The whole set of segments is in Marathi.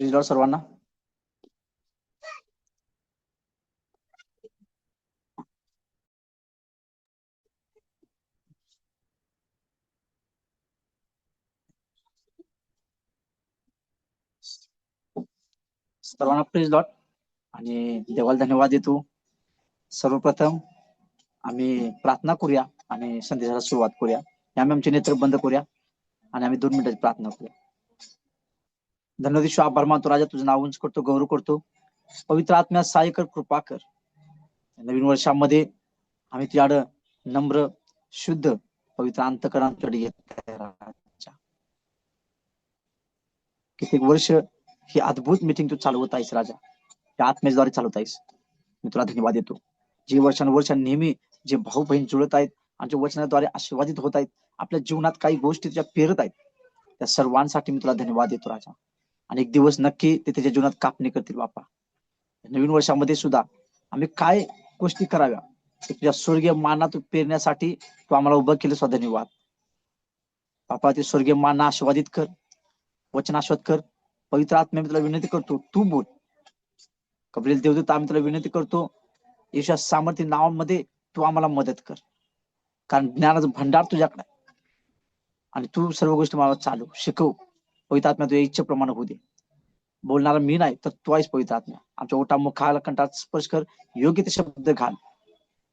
सर्वांना सर्वांना प्रेज लॉर्ड आणि देवाला धन्यवाद देतो. सर्वप्रथम आम्ही प्रार्थना करूया आणि संदेशाला सुरुवात करूया. आम्ही आमचे नेत्र बंद करूया आणि आम्ही 2 मिनिटाची प्रार्थना करूया. धन्यवाद आभार मानतो राजा, तुझं नाव उंच करतो, गौरव करतो. पवित्र आत्म्यात सहाय्य कर, कृपा कर. नवीन वर्षामध्ये आम्ही तुझ्याकडं नम्र शुद्ध पवित्र अंतःकरणाकडे येत कित्येक वर्ष ही अद्भुत मीटिंग तू चालवत आहेस राजा, त्या आत्म्याद्वारे चालवत आहेस. मी तुला धन्यवाद देतो. जे वर्षानुवर्ष नेहमी जे भाऊ बहीण जुळत आहेत आणि जे वचनाद्वारे आशीर्वादित होत आहेत, आपल्या जीवनात काही गोष्टी तुझ्या पेरत आहेत, त्या सर्वांसाठी मी तुला धन्यवाद देतो राजा. आणि एक दिवस नक्की ते त्याच्या जीवनात कापणी करतील बापा. नवीन वर्षामध्ये सुद्धा आम्ही काय गोष्टी कराव्या तुझ्या स्वर्गीय मानात पेरण्यासाठी तू आम्हाला उभं केलं. सुद्धा धन्यवाद बापा. ते स्वर्गीय माना आशीर्वादित कर, वचन आशीर्वाद कर. पवित्र आत्म्या मी तुला विनंती करतो, तू बोल. कबरील देवदूत आम्ही तुला विनंती करतो, येशूच्या सामर्थ्य नावामध्ये तू आम्हाला मदत कर, कारण ज्ञानाचं भंडार तुझ्याकडे आणि तू सर्व गोष्टी मला चालू शिकव. पवित्र आत्म्या तुझ्या इच्छेप्रमाणे होऊ दे. बोलणारा मी नाही तर तू आहेस पवित्र आत्म्या. आमच्या ओटा मुखाला कंठात स्पर्श कर, योग्य ते शब्द घाल.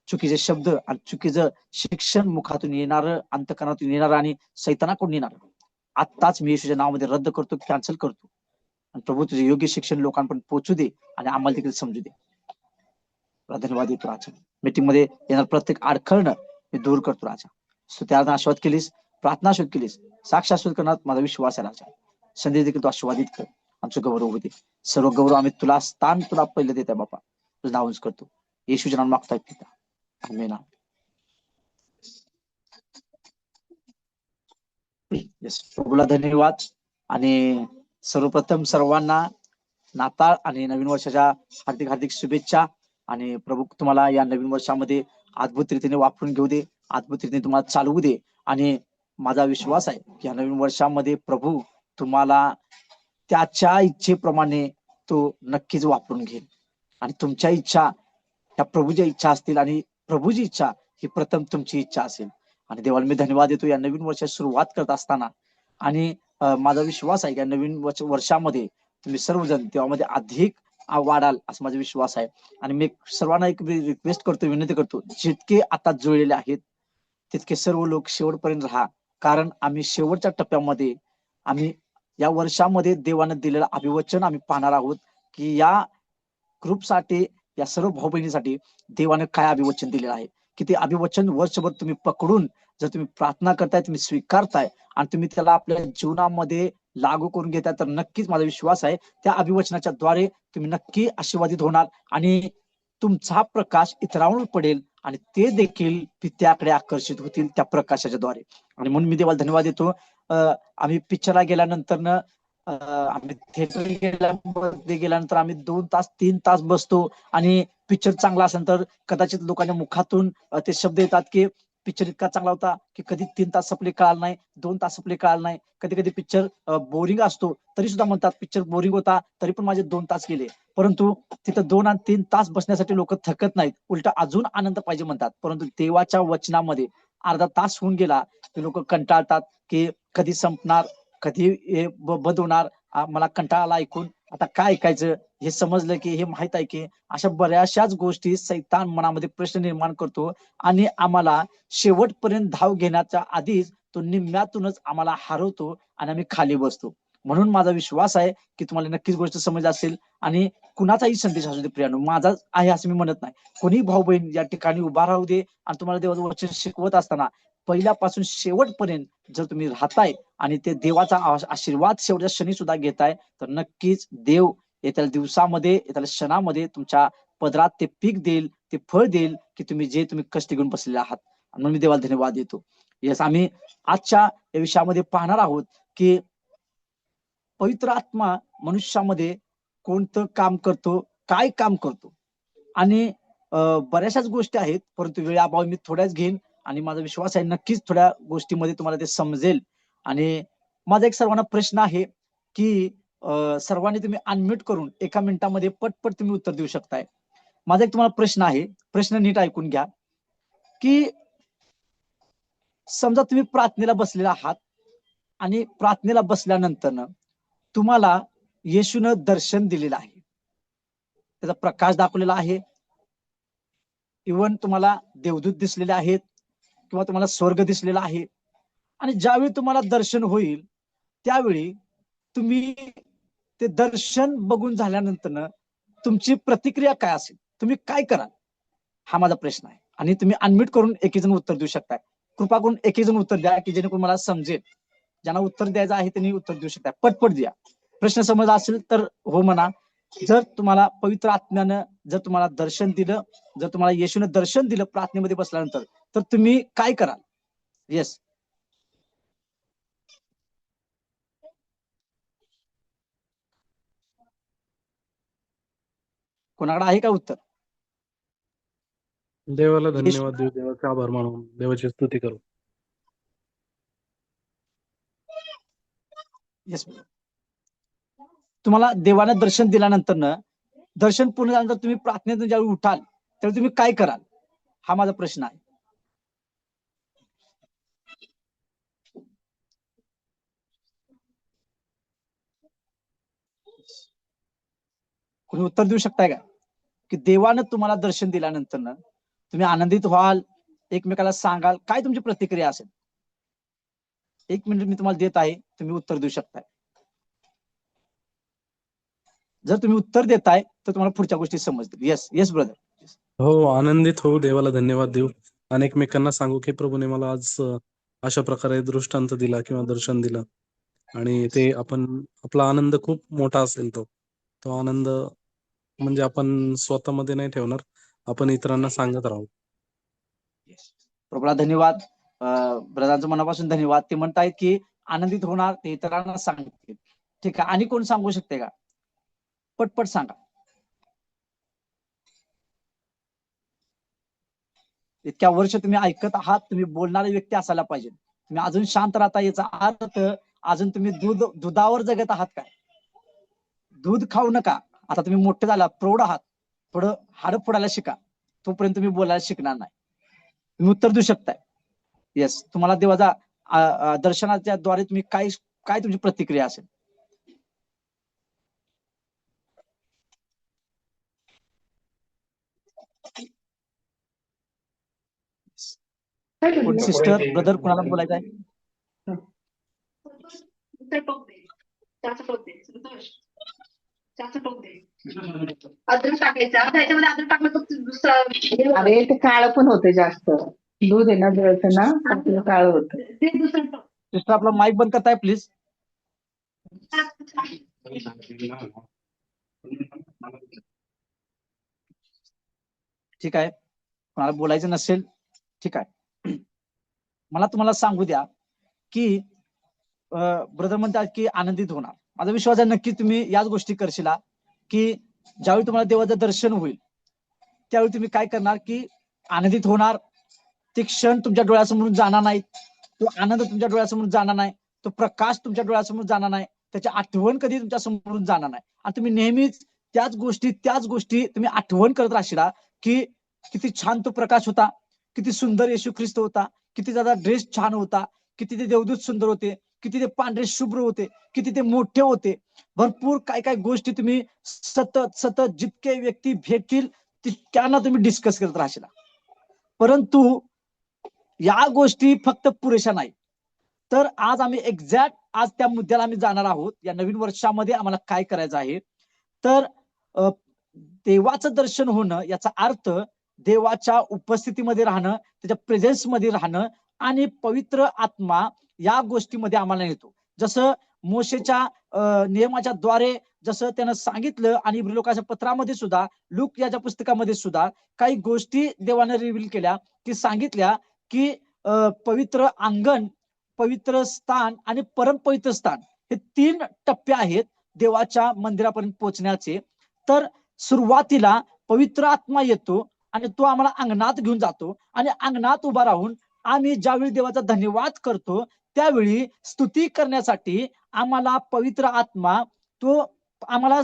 चुकीचे शब्द आणि चुकीचं शिक्षण मुखातून येणार, अंतःकरणातून येणार आणि सैतानाकडून येणार आत्ताच मी येशूच्या नावामध्ये रद्द करतो, कॅन्सल करतो. आणि प्रभू तुझे योग्य शिक्षण लोकांपर्यंत पोहोचू दे आणि आम्हाला देखील समजू दे. धन्यवाद देतो राजा. मीटिंग मध्ये येणार प्रत्येक अडखळणं मी दूर करतो राजा. स्तुत्यार्थना आशीर्वाद केलीस, प्रार्थना आशीर्वाद केलीस, साक्ष आशीर्वाद करण्यात माझा विश्वास आहे राजा. संदेश देखील तू आशीर्वादित कर, आमचं गौरव होते. सर्व गौरव आम्ही तुला स्थान तुला पहिलं देत आहे बापा. तुझं नाव उंच करतो, येशूच्या नावाने मागताय पिता, आमेन. प्रभूला धन्यवाद. आणि सर्वप्रथम सर्वांना नाताळ आणि नवीन वर्षाच्या हार्दिक हार्दिक शुभेच्छा. आणि प्रभू तुम्हाला या नवीन वर्षामध्ये अद्भुत रीतीने वापरून घेऊ दे, अद्भुत रीतीने तुम्हाला चालवू दे. आणि माझा विश्वास आहे की या नवीन वर्षामध्ये प्रभू तुम्हाला त्याच्या इच्छेप्रमाणे तो नक्कीच वापरून घेईल. आणि तुमच्या इच्छा त्या प्रभूच्या इच्छा असतील आणि प्रभूची इच्छा ही प्रथम तुमची इच्छा असेल. आणि देवाला मी धन्यवाद देतो या नवीन वर्षाची सुरुवात करत असताना. आणि माझा विश्वास आहे की या नवीन वर्षामध्ये तुम्ही सर्वजण देवामध्ये अधिक वाढाल असा माझा विश्वास आहे. आणि मी सर्वांना एक रिक्वेस्ट करतो, विनंती करतो, जितके आता जुळलेले आहेत तितके सर्व लोक शेवटपर्यंत राहा, कारण आम्ही शेवटच्या टप्प्यामध्ये आम्ही या वर्षामध्ये देवानं दिलेलं अभिवचन आम्ही पाहणार आहोत की या ग्रुपसाठी, या सर्व भाऊ बहिणीसाठी देवाने काय अभिवचन दिलेलं आहे. की ते अभिवचन वर्षभर तुम्ही पकडून जर तुम्ही प्रार्थना करताय, तुम्ही स्वीकारताय आणि तुम्ही त्याला आपल्या जीवनामध्ये लागू करून घेताय, तर नक्कीच माझा विश्वास आहे त्या अभिवचनाच्या द्वारे तुम्ही नक्की आशीर्वादित होणार आणि तुमचा प्रकाश इतरांवर पडेल आणि ते देखील पित्याकडे आकर्षित होतील त्या प्रकाशाच्या द्वारे. आणि म्हणून मी देवाला धन्यवाद देतो. आम्ही पिक्चरला गेल्यानंतर आम्ही थिएटरमध्ये गेल्यानंतर आम्ही 2 तास 3 तास बसतो आणि पिक्चर चांगला असेल तर कदाचित लोकांच्या मुखातून ते शब्द येतात की पिक्चर इतका चांगला होता की कधी 3 तास संपले कळालं नाही, 2 तास संपले कळालं नाही. कधी कधी पिक्चर बोरिंग असतो तरी सुद्धा म्हणतात पिक्चर बोरिंग होता, तरी पण माझे 2 तास गेले. परंतु तिथं 2 आणि 3 तास बसण्यासाठी लोक थकत नाहीत, उलट अजून आनंद पाहिजे म्हणतात. परंतु देवाच्या वचनामध्ये अर्धा तास होऊन गेला की लोक कंटाळतात की कधी संपणार, कधी बंद होणार, मला कंटाळा आला ऐकून, आता काय ऐकायचं. हे समजलं की हे माहित आहे की अशा बऱ्याचशाच गोष्टी सैतान मनामध्ये प्रश्न निर्माण करतो आणि आम्हाला शेवटपर्यंत धाव घेण्याच्या आधीच तो निम्म्यातूनच आम्हाला हरवतो आणि आम्ही खाली बसतो. म्हणून माझा विश्वास आहे की तुम्हाला नक्कीच गोष्ट समज असेल. आणि कुणाचाही संदेश असू दे प्रियानो, माझा आहे असं मी म्हणत नाही. कोणी भाऊ बहीण या ठिकाणी उभा राहू दे आणि तुम्हाला देवाचं वचन शिकवत असताना पहिल्यापासून शेवटपर्यंत जर तुम्ही राहताय आणि ते देवाचा आशीर्वाद शेवटच्या क्षणी सुद्धा घेताय, तर नक्कीच देव येत्या दिवसामध्ये, येत्या क्षणामध्ये तुमच्या पदरात ते पीक देईल, ते फळ देईल की तुम्ही कष्ट घेऊन बसलेले आहात. म्हणून मी देवाला धन्यवाद देतो. यस, आम्ही आजच्या या विषयामध्ये पाहणार आहोत की पवित्र आत्मा मनुष्यामध्ये कोणतं काम करतो, काय काम करतो. आणि बऱ्याचशाच गोष्टी आहेत, परंतु वेळाभावी मी थोड्याच घेईन आणि माझा विश्वास आहे नक्कीच थोड्या गोष्टीमध्ये तुम्हाला ते समजेल. आणि माझा एक सर्वांना प्रश्न आहे की सर्वांनी तुम्ही अनम्यूट करून 1 मिनिटामध्ये पटपट तुम्ही उत्तर देऊ शकताय. माझा एक तुम्हाला प्रश्न आहे, प्रश्न नीट ऐकून घ्या. की समजा तुम्ही प्रार्थनेला बसलेला आहात आणि प्रार्थनेला बसल्यानंतर तुम्हाला येशूनं दर्शन दिलेलं आहे, त्याचा प्रकाश दाखवलेला आहे. इव्हन तुम्हाला देवदूत दिसलेले आहेत किंवा तुम्हाला स्वर्ग दिसलेला आहे. आणि ज्यावेळी तुम्हाला दर्शन होईल त्यावेळी तुम्ही ते दर्शन बघून झाल्यानंतर तुमची प्रतिक्रिया काय असेल, तुम्ही काय कराल, हा माझा प्रश्न आहे. आणि तुम्ही अनम्यूट करून एक जण उत्तर देऊ शकताय. कृपा करून एक जण उत्तर द्या की जेणेकरून मला समजेल. ज्यांना उत्तर द्यायचं आहे त्यांनी उत्तर देऊ शकताय. पटपट द्या. प्रश्न समजला असेल तर हो म्हणा. जर तुम्हाला पवित्र आत्म्यानं जर तुम्हाला दर्शन दिलं, जर तुम्हाला येशूनं दर्शन दिलं प्रार्थनेमध्ये बसल्यानंतर, तर तुम्ही काय कराल? येस. कोणाकडे आहे का उत्तर? देवाला धन्यवाद देऊ, देवाचे आभार मानून देवाची स्तुती करू. येस. तुम्हाला देवानं दर्शन दिल्यानंतर दर्शन पूर्ण झाल्यानंतर तुम्ही प्रार्थनेतून ज्यावेळी उठाल त्यावेळी तुम्ही काय कराल, हा माझा प्रश्न आहे. कोणी उत्तर देऊ शकताय का? की देवानं तुम्हाला दर्शन दिल्यानंतर तुम्ही आनंदित व्हाल, एकमेकाला सांगाल, काय तुमची प्रतिक्रिया असेल? 1 मिनिट मी तुम्हाला देत आहे, तुम्ही उत्तर देऊ शकताय. जर तुम्ही उत्तर देताय तर तुम्हाला पुढच्या गोष्टी समजतील. Yes yes brother. हो, आनंदित होऊ, देवाला धन्यवाद देऊ आणि एकमेकांना सांगू की प्रभूने मला आज अशा प्रकारे दृष्टांत दिला किंवा दर्शन दिलं. आणि ते आपण, आपला आनंद खूप मोठा असेल, तो आनंद म्हणजे आपण स्वतःमध्ये नाही ठेवणार, आपण इतरांना सांगत राहू. प्रभूला धन्यवाद. ब्रदरांचं मनापासून धन्यवाद. ते म्हणतायत की आनंदित होणार, ते इतरांना सांगतील. ठीक आहे. आणि कोण सांगू शकते का? पटपट सांगा. इतक्या वर्ष तुम्ही ऐकत आहात, तुम्ही बोलणारे व्यक्ती असायला पाहिजे. तुम्ही अजून शांत राहता, याचा अर्थ अजून तुम्ही दुधावर जगत आहात काय? दूध खाऊ नका. आता तुम्ही मोठे झाला, प्रौढ आहात, थोडं हाडं फोडायला शिका, तोपर्यंत तुम्ही बोलायला शिकणार नाही. तुम्ही उत्तर देऊ शकताय. येस. तुम्हाला देवाचा दर्शनाच्या द्वारे तुम्ही काय तुमची प्रतिक्रिया असेल? सिस्टर, ब्रदर, कोणाला बोलायचं आहे? अद्रक टाकायचा, त्याच्यामध्ये अद्रक टाकलं फक्त दुसरं. अरे ते काळं पण होते जास्त, दूध आहे ना जळतं ना, आपलं काळं होतं ते दुसरं. सिस्टर, आपला माईक बंद करताय प्लीज. ठीक आहे. कोणाला बोलायचं नसेल, ठीक आहे. मला तुम्हाला सांगू द्या की ब्रदर म्हणतात की आनंदित होणार. माझा विश्वास आहे नक्की तुम्ही याच गोष्टी करशील की ज्यावेळी तुम्हाला देवाचं दर्शन होईल त्यावेळी तुम्ही काय करणार की आनंदित होणार. ते क्षण तुमच्या डोळ्यासमोरून जाणार नाही, तो आनंद तुमच्या डोळ्यासमोरून जाणार नाही, तो प्रकाश तुमच्या डोळ्यासमोरून जाणार नाही, त्याची आठवण कधी तुमच्या समोरून जाणार नाही. आणि तुम्ही नेहमीच त्याच गोष्टी तुम्ही आठवण करत राहशील की किती छान तो प्रकाश होता, किती सुंदर येशू ख्रिस्त होता, किती त्याचा ड्रेस छान होता, किती ते देवदूत सुंदर होते, किती ते पांढरे शुभ्र होते, किती ते मोठे होते. भरपूर काय गोष्टी तुम्ही सतत जितके व्यक्ती भेटतील तितक्यांना तुम्ही डिस्कस करत राहशील. परंतु या गोष्टी फक्त पुरेशा नाही. तर आज आम्ही आज त्या मुद्द्याला आम्ही जाणार आहोत. या नवीन वर्षामध्ये आम्हाला काय करायचं आहे, तर देवाचं दर्शन होणं याचा अर्थ देवाच्या उपस्थितीमध्ये राहणं, त्याच्या प्रेझेन्समध्ये राहणं आणि पवित्र आत्मा या गोष्टीमध्ये आम्हाला येतो. जसं मोशेच्या नियमाच्या द्वारे जसं त्यानं सांगितलं आणि लोकांच्या पत्रामध्ये सुद्धा, लूक याच्या पुस्तकामध्ये सुद्धा काही गोष्टी देवाने रिव्हील केल्या की सांगितल्या की पवित्र अंगण, पवित्र स्थान आणि परमपवित्र स्थान हे 3 टप्पे आहेत देवाच्या मंदिरापर्यंत पोहोचण्याचे. तर सुरुवातीला पवित्र आत्मा येतो आणि तो आम्हाला अंगणात घेऊन जातो आणि अंगणात उभा राहून आम्ही ज्यावेळी देवाचा धन्यवाद करतो त्यावेळी स्तुती करण्यासाठी आम्हाला पवित्र आत्मा तो आम्हाला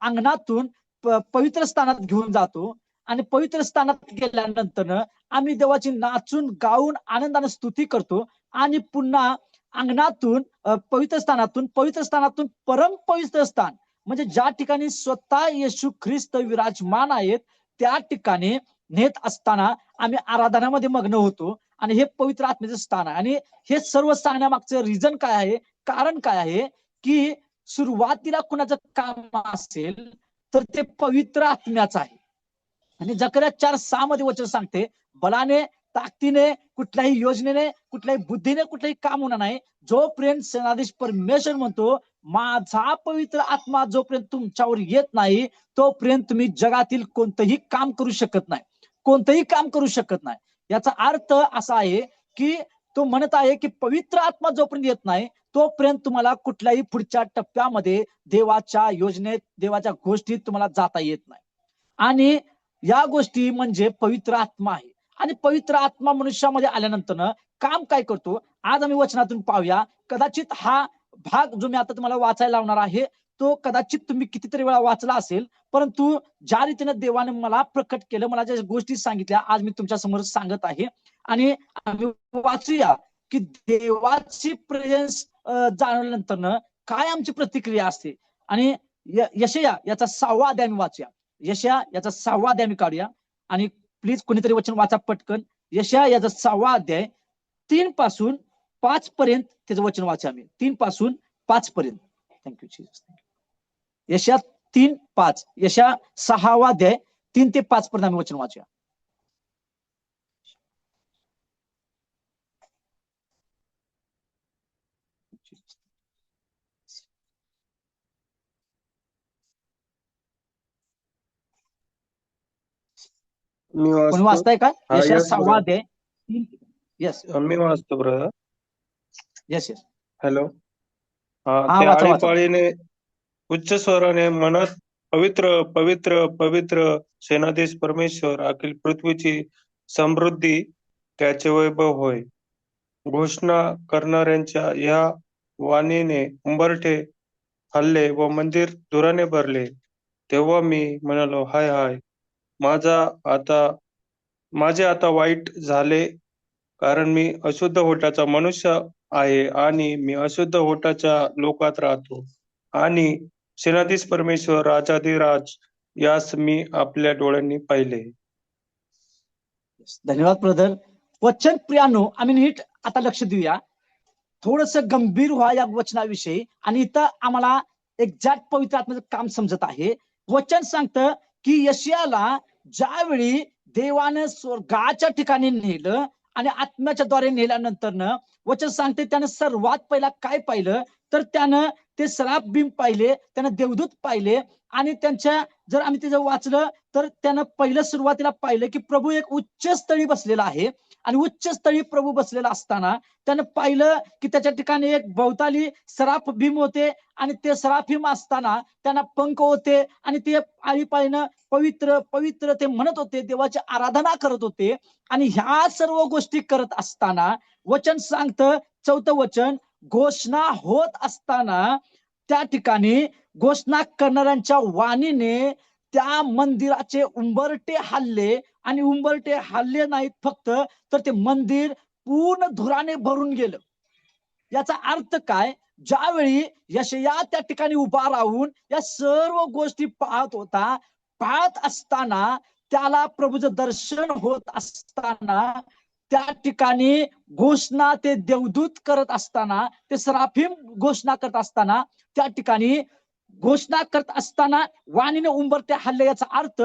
अंगणातून पवित्र स्थानात घेऊन जातो आणि पवित्र स्थानात गेल्यानंतर आम्ही देवाची नाचून गाऊन आनंदाने स्तुती करतो आणि पुन्हा अंगणातून पवित्र स्थानातून परम पवित्र स्थान म्हणजे ज्या ठिकाणी स्वतः येशू ख्रिस्त विराजमान आहेत त्या ठिकाणी नेत असताना आम्ही आराधनामध्ये मग्न होतो आणि हे पवित्र आत्म्याचं स्थान आहे. आणि हे सर्व सांगण्यामागचं रिझन काय आहे, कारण काय आहे की सुरुवातीला कुणाचं काम असेल तर ते पवित्र आत्म्याचं आहे. आणि जकर्या 4:6 मध्ये वचन सांगते, बलाने ताकदीने कुठल्याही योजनेने कुठल्याही बुद्धीने कुठलंही काम होणार नाही, जोपर्यंत सेनाधीश परमेश्वर म्हणतो माझा पवित्र आत्मा जोपर्यंत तुमच्यावर येत नाही तोपर्यंत तुम्ही जगातील कोणतंही काम करू शकत नाही, कोणतंही काम करू शकत नाही. याचा अर्थ असा आहे की तो म्हणत आहे की पवित्र आत्मा जोपर्यंत येत नाही तोपर्यंत तुम्हाला कुठल्याही पुढच्या टप्प्यामध्ये देवाच्या योजनेत देवाच्या गोष्टीत तुम्हाला जाता येत नाही. आणि या गोष्टी म्हणजे पवित्र आत्मा आहे. आणि पवित्र आत्मा मनुष्यामध्ये आल्यानंतर काम काय करतो आज आम्ही वचनातून पाहूया. कदाचित हा भाग जो मी आता तुम्हाला वाचायला लावणार आहे तो कदाचित तुम्ही कितीतरी वेळा वाचला असेल, परंतु ज्या रीतीने देवाने मला प्रकट केलं, मला ज्या गोष्टी सांगितल्या आज मी तुमच्या समोर सांगत आहे. आणि आम्ही वाचूया की देवाची प्रेझेन्स जाणवल्यानंतर काय आमची प्रतिक्रिया असते. आणि यशया याचा 6वा अध्याय आम्ही वाचूया. यशया याचा 6वा अध्याय आम्ही काढूया आणि प्लीज कोणीतरी वचन वाचा पटकन. यशया याचा 6वा अध्याय 3 पासून 5 पर्यंत त्याचं वचन वाचा आम्ही. 3 पासून 5 पर्यंत. Thank you Jesus. यशया 3:5 यशया 6वा अध्याय 3 ते 5 पर्यंत आम्ही वचन वाचूया. कोणी वाचताय का? यशया 6वा अध्याय 3. यस मी वाचतो ब्रदर. Yes yes. हॅलो. हा वाचा. पाळीने उच्च स्वराने म्हणत पवित्र पवित्र पवित्र सेनाधीश परमेश्वर अखिल पृथ्वीची समृद्धी त्याचे वैभव होय. घोषणा करणाऱ्यांच्या या वाणीने उंबरठे हल्ले व मंदिर धुराने भरले. तेव्हा मी म्हणालो हाय हाय माझे आता वाईट झाले, कारण मी अशुद्ध होठाचा मनुष्य आहे आणि मी अशुद्ध होठाच्या लोकात राहतो आणि सेनाधीश परमेश्वर राजाधिराज यास मी आपल्या डोळ्यांनी पाहिले. धन्यवाद ब्रदर. वचन प्रियानो आम्ही नीट आता लक्ष देऊया, थोडस गंभीर व्हा या वचनाविषयी. आणि इथं आम्हाला एक्झॅक्ट पवित्र आत्म्याचं काम समजत आहे. वचन सांगतं की यशयाला ज्यावेळी देवानं स्वर्गाच्या ठिकाणी नेलं आणि आत्म्याच्या द्वारे नेल्यानंतर वचन सांगते त्यानं सर्वात पहिला काय पाहिलं तर त्यानं ते सराफबीम पाहिले, त्यानं देवदूत पाहिले. आणि त्यांच्या जर आम्ही ते वाचलं तर त्यानं पहिलं सुरुवातीला पाहिलं की प्रभू एक उच्च स्थळी बसलेला आहे. आणि उच्च स्थळी प्रभू बसलेला असताना त्यानं पाहिलं की त्याच्या ठिकाणी एक भोवताली सराफ भीम होते आणि ते सराफीम असताना त्यांना पंख होते आणि ते आळीपाळीनं पवित्र पवित्र ते म्हणत होते, देवाची आराधना करत होते. आणि ह्या सर्व गोष्टी करत असताना वचन सांगतं 4थं वचन, घोषणा होत असताना त्या ठिकाणी घोषणा करणाऱ्यांच्या वाणीने त्या मंदिराचे उंबरटे हल्ले. आणि उंबरटे हल्ले नाहीत फक्त, तर ते मंदिर पूर्ण धुराने भरून गेलं. याचा अर्थ काय, ज्यावेळी यशया त्या ठिकाणी उभा राहून या सर्व गोष्टी पाहत असताना त्याला प्रभूचं दर्शन होत असताना त्या ठिकाणी घोषणा ते देवदूत करत असताना, ते सराफीम घोषणा करत असताना, त्या ठिकाणी घोषणा करत असताना वाणीने उंबरटे हल्ले. याचा अर्थ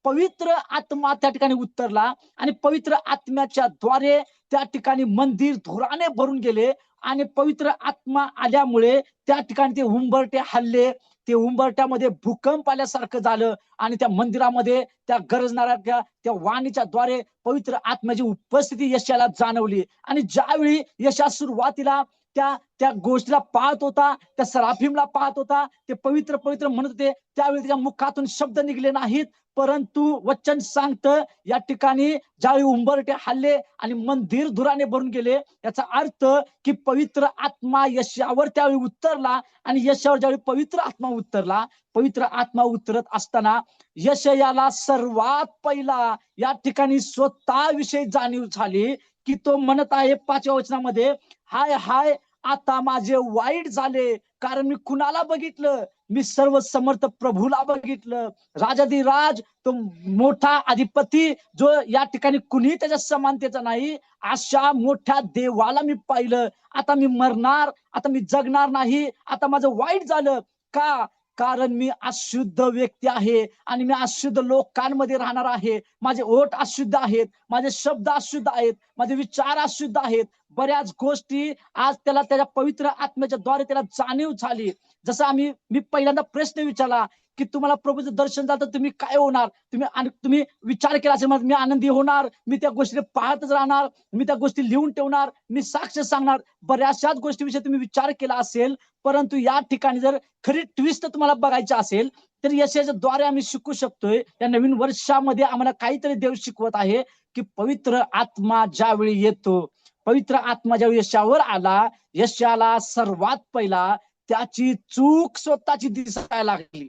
पवित्र आत्मा त्या ठिकाणी उतरला आणि पवित्र आत्म्याच्या द्वारे त्या ठिकाणी मंदिर धुराने भरून गेले. आणि पवित्र आत्मा आल्यामुळे त्या ठिकाणी ते उंबरटे हल्ले, ते उंबरट्यामध्ये भूकंप आल्यासारखं झालं आणि त्या मंदिरामध्ये त्या गरजणाऱ्या त्या वाणीच्या द्वारे पवित्र आत्म्याची उपस्थिती यशाला जाणवली. आणि ज्यावेळी यशा सुरुवातीला त्या त्या गोष्टीला पाहत होता, त्या सराफीमला पाहत होता, ते पवित्र पवित्र म्हणत होते. त्यावेळी त्याच्या मुखातून शब्द निघले नाहीत, परंतु वचन सांगतं या ठिकाणी ज्यावेळी उंबरठे हल्ले आणि मंदिर धुराने भरून गेले, याचा अर्थ की पवित्र आत्मा यशावर त्यावेळी उतरला. आणि यशावर ज्यावेळी पवित्र आत्मा उतरला, पवित्र आत्मा उतरत असताना यशयाला सर्वात पहिला या ठिकाणी स्वतःविषयी जाणीव झाली, की तो म्हणत आहे 5व्या वचनामध्ये, हाय हाय आता माझे वाईट झाले, कारण मी कुणाला बघितलं? मी सर्व समर्थ प्रभूला बघितलं, राजाधिराज, तो मोठा अधिपती, जो या ठिकाणी कुणी त्याच्या समानतेचा नाही, अशा मोठ्या देवाला मी पाहिलं. आता मी मरणार, आता मी जगणार नाही, आता माझं वाईट झालं. का? कारण मी अशुद्ध व्यक्ती आहे आणि मी अशुद्ध लोकांमध्ये राहणार आहे. माझे ओठ अशुद्ध आहेत, माझे शब्द अशुद्ध आहेत, माझे विचार अशुद्ध आहेत. बऱ्याच गोष्टी आज त्याला त्याच्या पवित्र आत्म्याच्या द्वारे त्याला जाणीव झाली. जसं मी पहिल्यांदा प्रश्न विचारला की तुम्हाला प्रभूचं दर्शन झालं तर तुम्ही काय होणार? तुम्ही विचार केला असेल, मी आनंदी होणार, मी त्या गोष्टी पाहतच राहणार, मी त्या गोष्टी लिहून ठेवणार, मी साक्ष सांगणार. बऱ्याचशाच गोष्टीविषयी तुम्ही विचार केला असेल, परंतु या ठिकाणी जर खरी ट्विस्ट तुम्हाला बघायची असेल तर यशाच्या द्वारे आम्ही शिकू शकतोय. या नवीन वर्षामध्ये आम्हाला काहीतरी देव शिकवत आहे की पवित्र आत्मा ज्यावेळी येतो, पवित्र आत्मा ज्यावेळी यशावर आला, यशाला सर्वात पहिला त्याची चूक स्वतःची दिसायला लागली.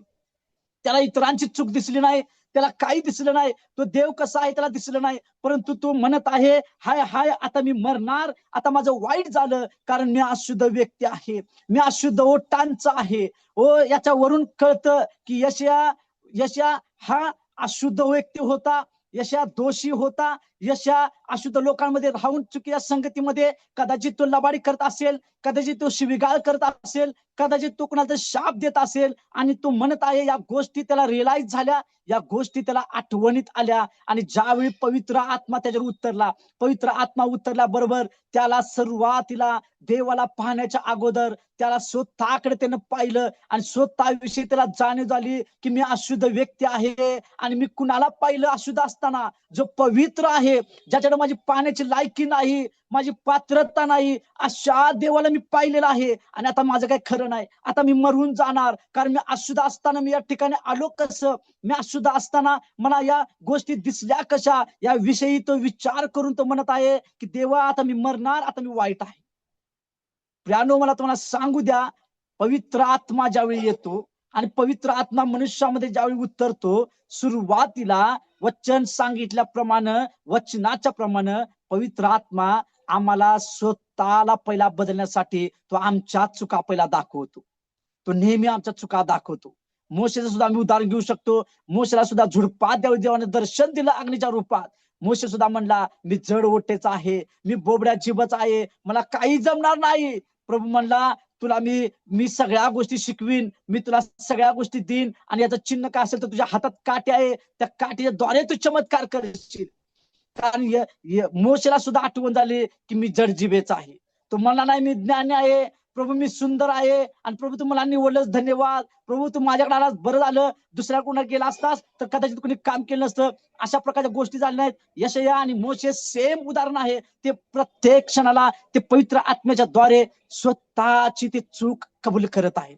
त्याला इतरांची चूक दिसली नाही, त्याला काही दिसलं नाही, तो देव कसा आहे त्याला दिसलं नाही, परंतु तो म्हणत आहे, हाय हाय आता मी मरणार, आता माझं वाईट झालं, कारण मी अशुद्ध व्यक्ती आहे, मी अशुद्ध ओठांचा आहे. याच्यावरून कळतं की यशया हा अशुद्ध व्यक्ती होता, यशया दोषी होता. यशया अशुद्ध लोकांमध्ये राहून चुकीच्या संगतीमध्ये कदाचित तो लबाडी करत असेल, कदाचित तो शिवीगाळ करत असेल, कदाचित तो कुणाचा शाप देत असेल. आणि तो म्हणत आहे, या गोष्टी त्याला रिअलाइज झाल्या, या गोष्टी त्याला आठवणीत आल्या. आणि ज्यावेळी पवित्र आत्मा त्याच्यावर उतरला, पवित्र आत्मा उतरल्याबरोबर त्याला सुरुवातीला देवाला पाहण्याच्या अगोदर त्याला स्वतःकडे त्यानं पाहिलं आणि स्वतःविषयी त्याला जाणीव झाली की मी अशुद्ध व्यक्ती आहे. आणि मी कुणाला पाहिलं अशुद्ध असताना? जो पवित्र आहे, ज्याच्याकडे माझी पाहण्याची लायकी नाही, माझी पात्रता नाही, अशा देवाला मी पाहिलेलं आहे. आणि आता माझं काही खरं नाही, आता मी मरून जाणार, कारण मी अशुद्ध असताना मी या ठिकाणी आलो कसं? मी अशुद्ध असताना मला या गोष्टी दिसल्या कशा? या विषयी तो विचार करून तो म्हणत आहे की देवा आता मी मरणार, आता मी वाईट आहे. प्रियानो, मला तुम्हाला सांगू द्या, पवित्र आत्मा ज्यावेळी येतो आणि पवित्र आत्मा मनुष्यामध्ये ज्यावेळी उतरतो, सुरुवातीला वचन सांगितल्याप्रमाणे, वचनाच्या प्रमाणे पवित्र आत्मा आम्हाला स्वतःला पहिला बदलण्यासाठी तो आमच्या चुका पहिला दाखवतो. तो नेहमी आमच्या चुका दाखवतो. मोशेचं सुद्धा आम्ही उदाहरण घेऊ शकतो. मोशेला सुद्धा झुडपात देवाने दर्शन दिलं अग्नीच्या रूपात. मोशे सुद्धा म्हणला, मी जड ओटेचा आहे, मी बोबड्या जीवाचा आहे, मला काही जमणार नाही. प्रभू म्हणला, तुला मी सगळ्या गोष्टी शिकवीन, मी तुला सगळ्या गोष्टी देईन, आणि याचं चिन्ह काय असेल तर तुझ्या हातात काठी आहे, त्या काठीच्या द्वारे तू चमत्कार करशील. कारण मोशेला सुद्धा आठवण झाली की मी जड जिभेचा आहे. तो म्हणला नाही, मी ज्ञानी आहे प्रभू, मी सुंदर आहे, आणि प्रभू तू मला निवडलंस, धन्यवाद प्रभू, तू माझ्याकडे आलास, बरं झालं, दुसऱ्या कोणाला गेला असतास तर कदाचित कोणी काम केलं नसतं. अशा प्रकारच्या गोष्टी झाल्या नाहीत. यशया आणि मोशे सेम उदाहरण आहे. ते प्रत्येक क्षणाला ते पवित्र आत्म्याच्या द्वारे स्वतःची ती चूक कबूल करत आहे,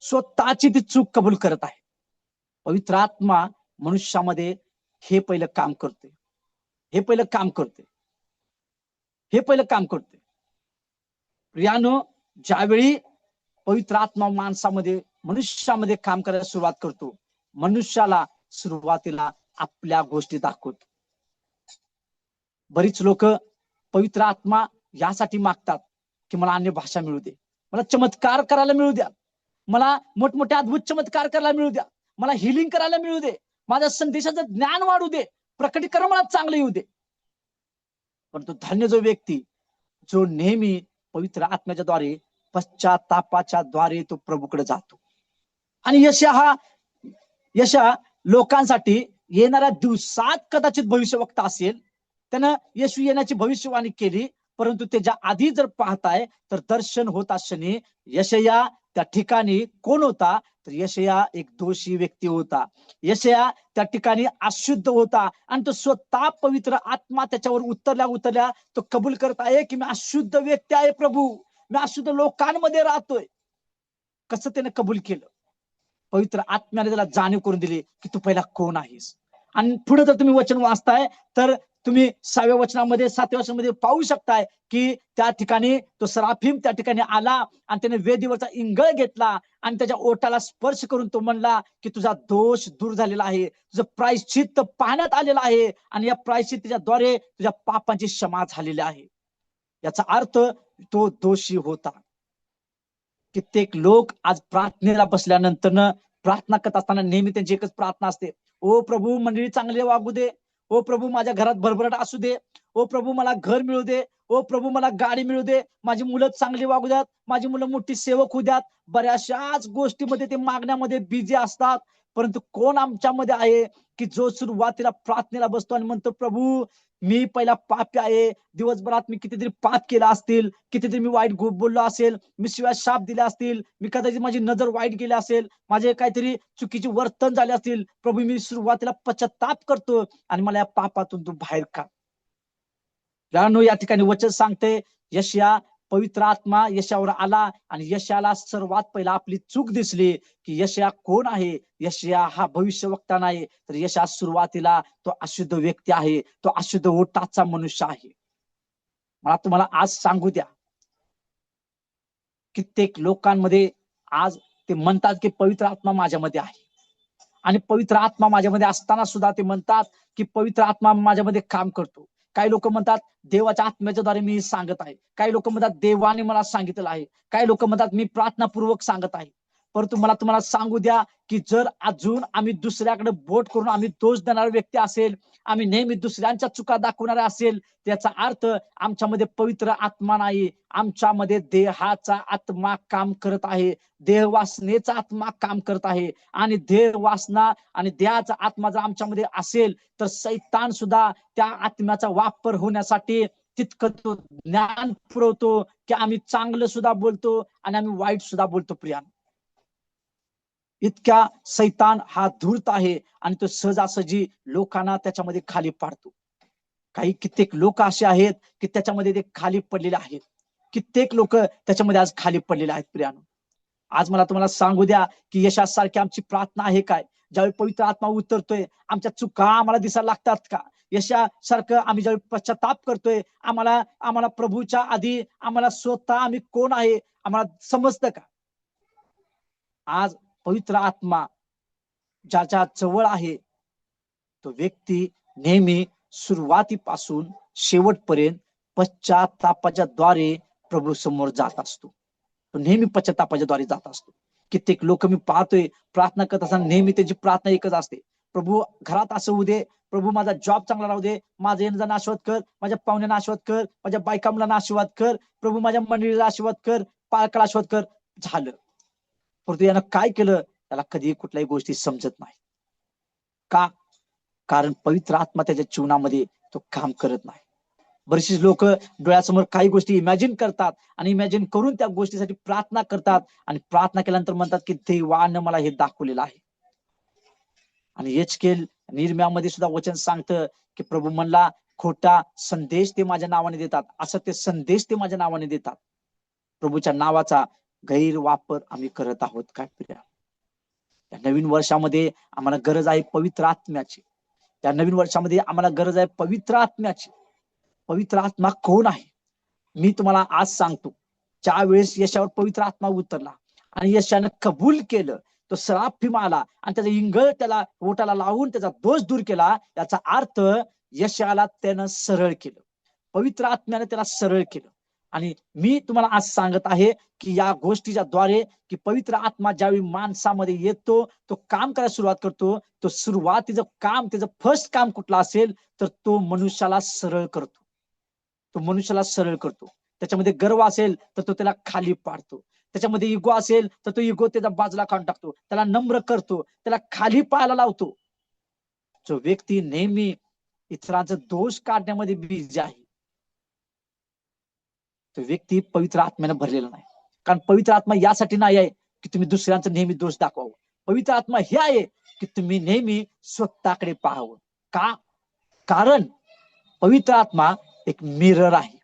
स्वतःची ती चूक कबूल करत आहे. पवित्र आत्मा मनुष्यामध्ये हे पहिलं काम करते, हे पहिलं काम करते, हे पहिलं काम करते. प्रियानो, ज्यावेळी पवित्र आत्मा माणसामध्ये, मनुष्यामध्ये काम करायला सुरुवात करतो, मनुष्याला सुरुवातीला आपल्या गोष्टी दाखवतो. बरीच लोक पवित्र आत्मा यासाठी मागतात की मला अन्य भाषा मिळू दे, मला चमत्कार करायला मिळू द्या, मला मोठमोठे अद्भुत चमत्कार करायला मिळू द्या, मला हिलिंग करायला मिळू दे, माझ्या संदेशाचं ज्ञान वाढू दे, प्रकटीकरण मला चांगलं येऊ दे. परंतु धन्य जो व्यक्ती जो नेहमी पवित्र आत्म्याच्या द्वारे, पश्चातापाच्या द्वारे तो प्रभूकडे जातो. आणि यशा लोकांसाठी येणाऱ्या दिवसात कदाचित भविष्यवक्ता असेल, त्यानं येशू येण्याची भविष्यवाणी केली, परंतु त्याच्या आधी जर पाहताय तर दर्शन होत असताना यशया त्या ठिकाणी कोण होता? तर यशया एक दोषी व्यक्ती होता. यशया त्या ठिकाणी अशुद्ध होता आणि तो स्वतः पवित्र आत्मा त्याच्यावर उतरल्या तो कबूल करत आहे की मी अशुद्ध व्यक्ती आहे प्रभू, मी अशुद्ध लोकांमध्ये राहतोय. कसं त्याने कबूल केलं? पवित्र आत्म्याने त्याला जाणीव करून दिली की तू पहिला कोण आहेस. आणि पुढे जर तुम्ही वचन वाचताय तर तुम्ही 6व्या वचनामध्ये 7व्या वचनामध्ये पाहू शकताय की त्या ठिकाणी तो सराफिम त्या ठिकाणी आला आणि त्याने वेदीवरचा इंगळ घेतला आणि त्याच्या ओठाला स्पर्श करून तो म्हणला की तुझा दोष दूर झालेला आहे, तुझं प्रायश्चित्त पाहण्यात आलेलं आहे आणि या प्रायश्चित्ताद्वारे तुझ्या पापांची क्षमा झालेली आहे. याचा अर्थ तो दोषी होता. कित्येक लोक आज प्रार्थनेला बसल्यानंतर प्रार्थना करत असताना नेहमी त्यांची एकच प्रार्थना असते, ओ प्रभू मंडळी चांगले वागू दे, ओ प्रभू माझ्या घरात भरभराट असू दे, ओ प्रभू मला घर मिळू दे, ओ प्रभू मला गाडी मिळू दे, माझी मुलं चांगली वागू द्यात, माझी मुलं मोठी सेवक होऊ द्यात. बऱ्याचशाच गोष्टीमध्ये ते मागण्यामध्ये बिझी असतात. परंतु कोण आमच्यामध्ये आहे की जो सुरुवातीला प्रार्थनेला बसतो आणि म्हणतो प्रभू मी पहिला पापी आहे, दिवसभरात मी कितीतरी पाप केला असतील, कितीतरी मी वाईट बोललो असेल, मी शिवाय शाप दिले असतील, मी कदाचित माझी नजर वाईट गेली असेल, माझे काहीतरी चुकीचे वर्तन झाले असतील, प्रभू मी सुरुवातीला पश्चाताप करतो आणि मला या पापातून तू बाहेर काढ. या ठिकाणी वचन सांगते यशया पवित्र आत्मा यशावर आला आणि यशाला सर्वात पहिला आपली चूक दिसली की यशया कोण आहे. यशया हा भविष्यवक्ता नाही, तर यशया सुरुवातीला तो अशुद्ध व्यक्ती आहे, तो अशुद्ध ओठाचा मनुष्य आहे. मला तुम्हाला आज सांगू द्या, कित्येक लोकांमध्ये आज ते म्हणतात की पवित्र आत्मा माझ्यामध्ये आहे आणि पवित्र आत्मा माझ्यामध्ये असताना सुद्धा ते म्हणतात की पवित्र आत्मा माझ्यामध्ये काम करतो. काही लोक म्हणतात देवाच्या आत्म्याच्या द्वारे मी सांगत आहे, काही लोक म्हणतात देवाने मला सांगितलं आहे, काही लोक म्हणतात मी प्रार्थनापूर्वक सांगत आहे. परंतु मला तुम्हाला सांगू द्या की जर अजून आम्ही दुसऱ्याकडे बोट करून आम्ही दोष देणारा व्यक्ती असेल, आम्ही नेहमी दुसऱ्यांच्या चुका दाखवणारे असेल, त्याचा अर्थ आमच्यामध्ये पवित्र आत्मा नाही, आमच्यामध्ये देहाचा आत्मा काम करत आहे, देहवासनेचा आत्मा काम करत आहे. आणि देहवासना आणि देहाचा आत्मा जर आमच्यामध्ये असेल तर सैतान सुद्धा त्या आत्म्याचा वापर होण्यासाठी तितकं तो ज्ञान पुरवतो की आम्ही चांगलं सुद्धा बोलतो आणि आम्ही वाईट सुद्धा बोलतो. प्रियान, इतक्या सैतान हा धूर्त आहे आणि तो सहजासहजी लोकांना त्याच्यामध्ये खाली पाडतो. काही कित्येक लोक असे आहेत की त्याच्यामध्ये ते खाली पडलेले आहेत, कित्येक लोक त्याच्यामध्ये आज खाली पडलेले आहेत. प्रियानो, आज मला तुम्हाला सांगू द्या की यशासारखी आमची प्रार्थना आहे काय? ज्यावेळी पवित्र आत्मा उतरतोय आमच्या चुका आम्हाला दिसायला लागतात का? यशासारखं आम्ही ज्यावेळी पश्चाताप करतोय आम्हाला प्रभूच्या आधी आम्हाला स्वतः आम्ही कोण आहे आम्हाला समजतं का? आज पवित्र आत्मा ज्याच्या जवळ आहे तो व्यक्ती नेहमी सुरुवातीपासून शेवटपर्यंत पश्चातापाच्या द्वारे प्रभू समोर जात असतो. तो नेहमी पश्चातापाच्या द्वारे जात असतो. कित्येक लोक मी पाहतोय प्रार्थना करत असताना नेहमी त्यांची प्रार्थना एकच असते, प्रभू घरात असं होऊ दे, प्रभू माझा जॉब चांगला राहू दे, माझं येणं जाणं आशीर्वाद कर, माझ्या पाहुण्यांना आशीर्वाद कर, माझ्या बायका मुलांना आशीर्वाद कर, प्रभू माझ्या मंडळीला आशीर्वाद कर, पालकाला आशीर्वाद कर. झालं. परंतु यानं काय केलं त्याला कधी कुठल्याही गोष्टी समजत नाही. का? कारण पवित्र आत्मा त्याच्या जीवनामध्ये तो काम करत नाही. बरेचसे लोक डोळ्यासमोर काही गोष्टी इमॅजिन करतात आणि इमॅजिन करून त्या गोष्टीसाठी प्रार्थना करतात आणि प्रार्थना केल्यानंतर म्हणतात की देवानं मला हे दाखवलेलं आहे. आणि एचकेल निर्म्यामध्ये सुद्धा वचन सांगतं की प्रभू म्हणला खोटा संदेश ते माझ्या नावाने देतात, असं ते संदेश ते माझ्या नावाने देतात. प्रभूच्या नावाचा गैरवापर आम्ही करत आहोत काय? प्रिया, या नवीन वर्षामध्ये आम्हाला गरज आहे पवित्र आत्म्याची. त्या नवीन वर्षामध्ये आम्हाला गरज आहे पवित्र आत्म्याची. पवित्र आत्मा कोण आहे? मी तुम्हाला आज सांगतो, ज्या वेळेस यशावर पवित्र आत्मा उतरला आणि यशानं कबूल केलं, तो सराफिम आला आणि त्याचा इंगळ त्याला ओठाला लावून त्याचा दोष दूर केला. याचा अर्थ यशाला त्यानं सरळ केलं, पवित्र आत्म्याने त्याला सरळ केलं. आणि मी तुम्हाला आज सांगत आहे की या गोष्टीच्या द्वारे की पवित्र आत्मा ज्यावेळी माणसामध्ये येतो तो काम करायला सुरुवात करतो, तो सुरुवातीचं काम त्याचं फर्स्ट काम कुठलं असेल तर तो मनुष्याला सरळ करतो. तो मनुष्याला सरळ करतो. त्याच्यामध्ये गर्व असेल तर तो त्याला खाली पाडतो, त्याच्यामध्ये इगो असेल तर तो इगो त्याचा बाजूला काढून टाकतो, त्याला नम्र करतो, त्याला खाली पाहायला लावतो. जो व्यक्ती नेहमी इतरांचा दोष काढण्यामध्ये बिझी आहे तो व्यक्ती पवित्र आत्म्याने भरलेला नाही. कारण पवित्र आत्मा यासाठी नाही आहे की तुम्ही दुसऱ्यांचा नेहमी दोष दाखवावं. पवित्र आत्मा हे आहे की तुम्ही नेहमी स्वतःकडे पाहावं. का? कारण पवित्र आत्मा एक मिरर आहे.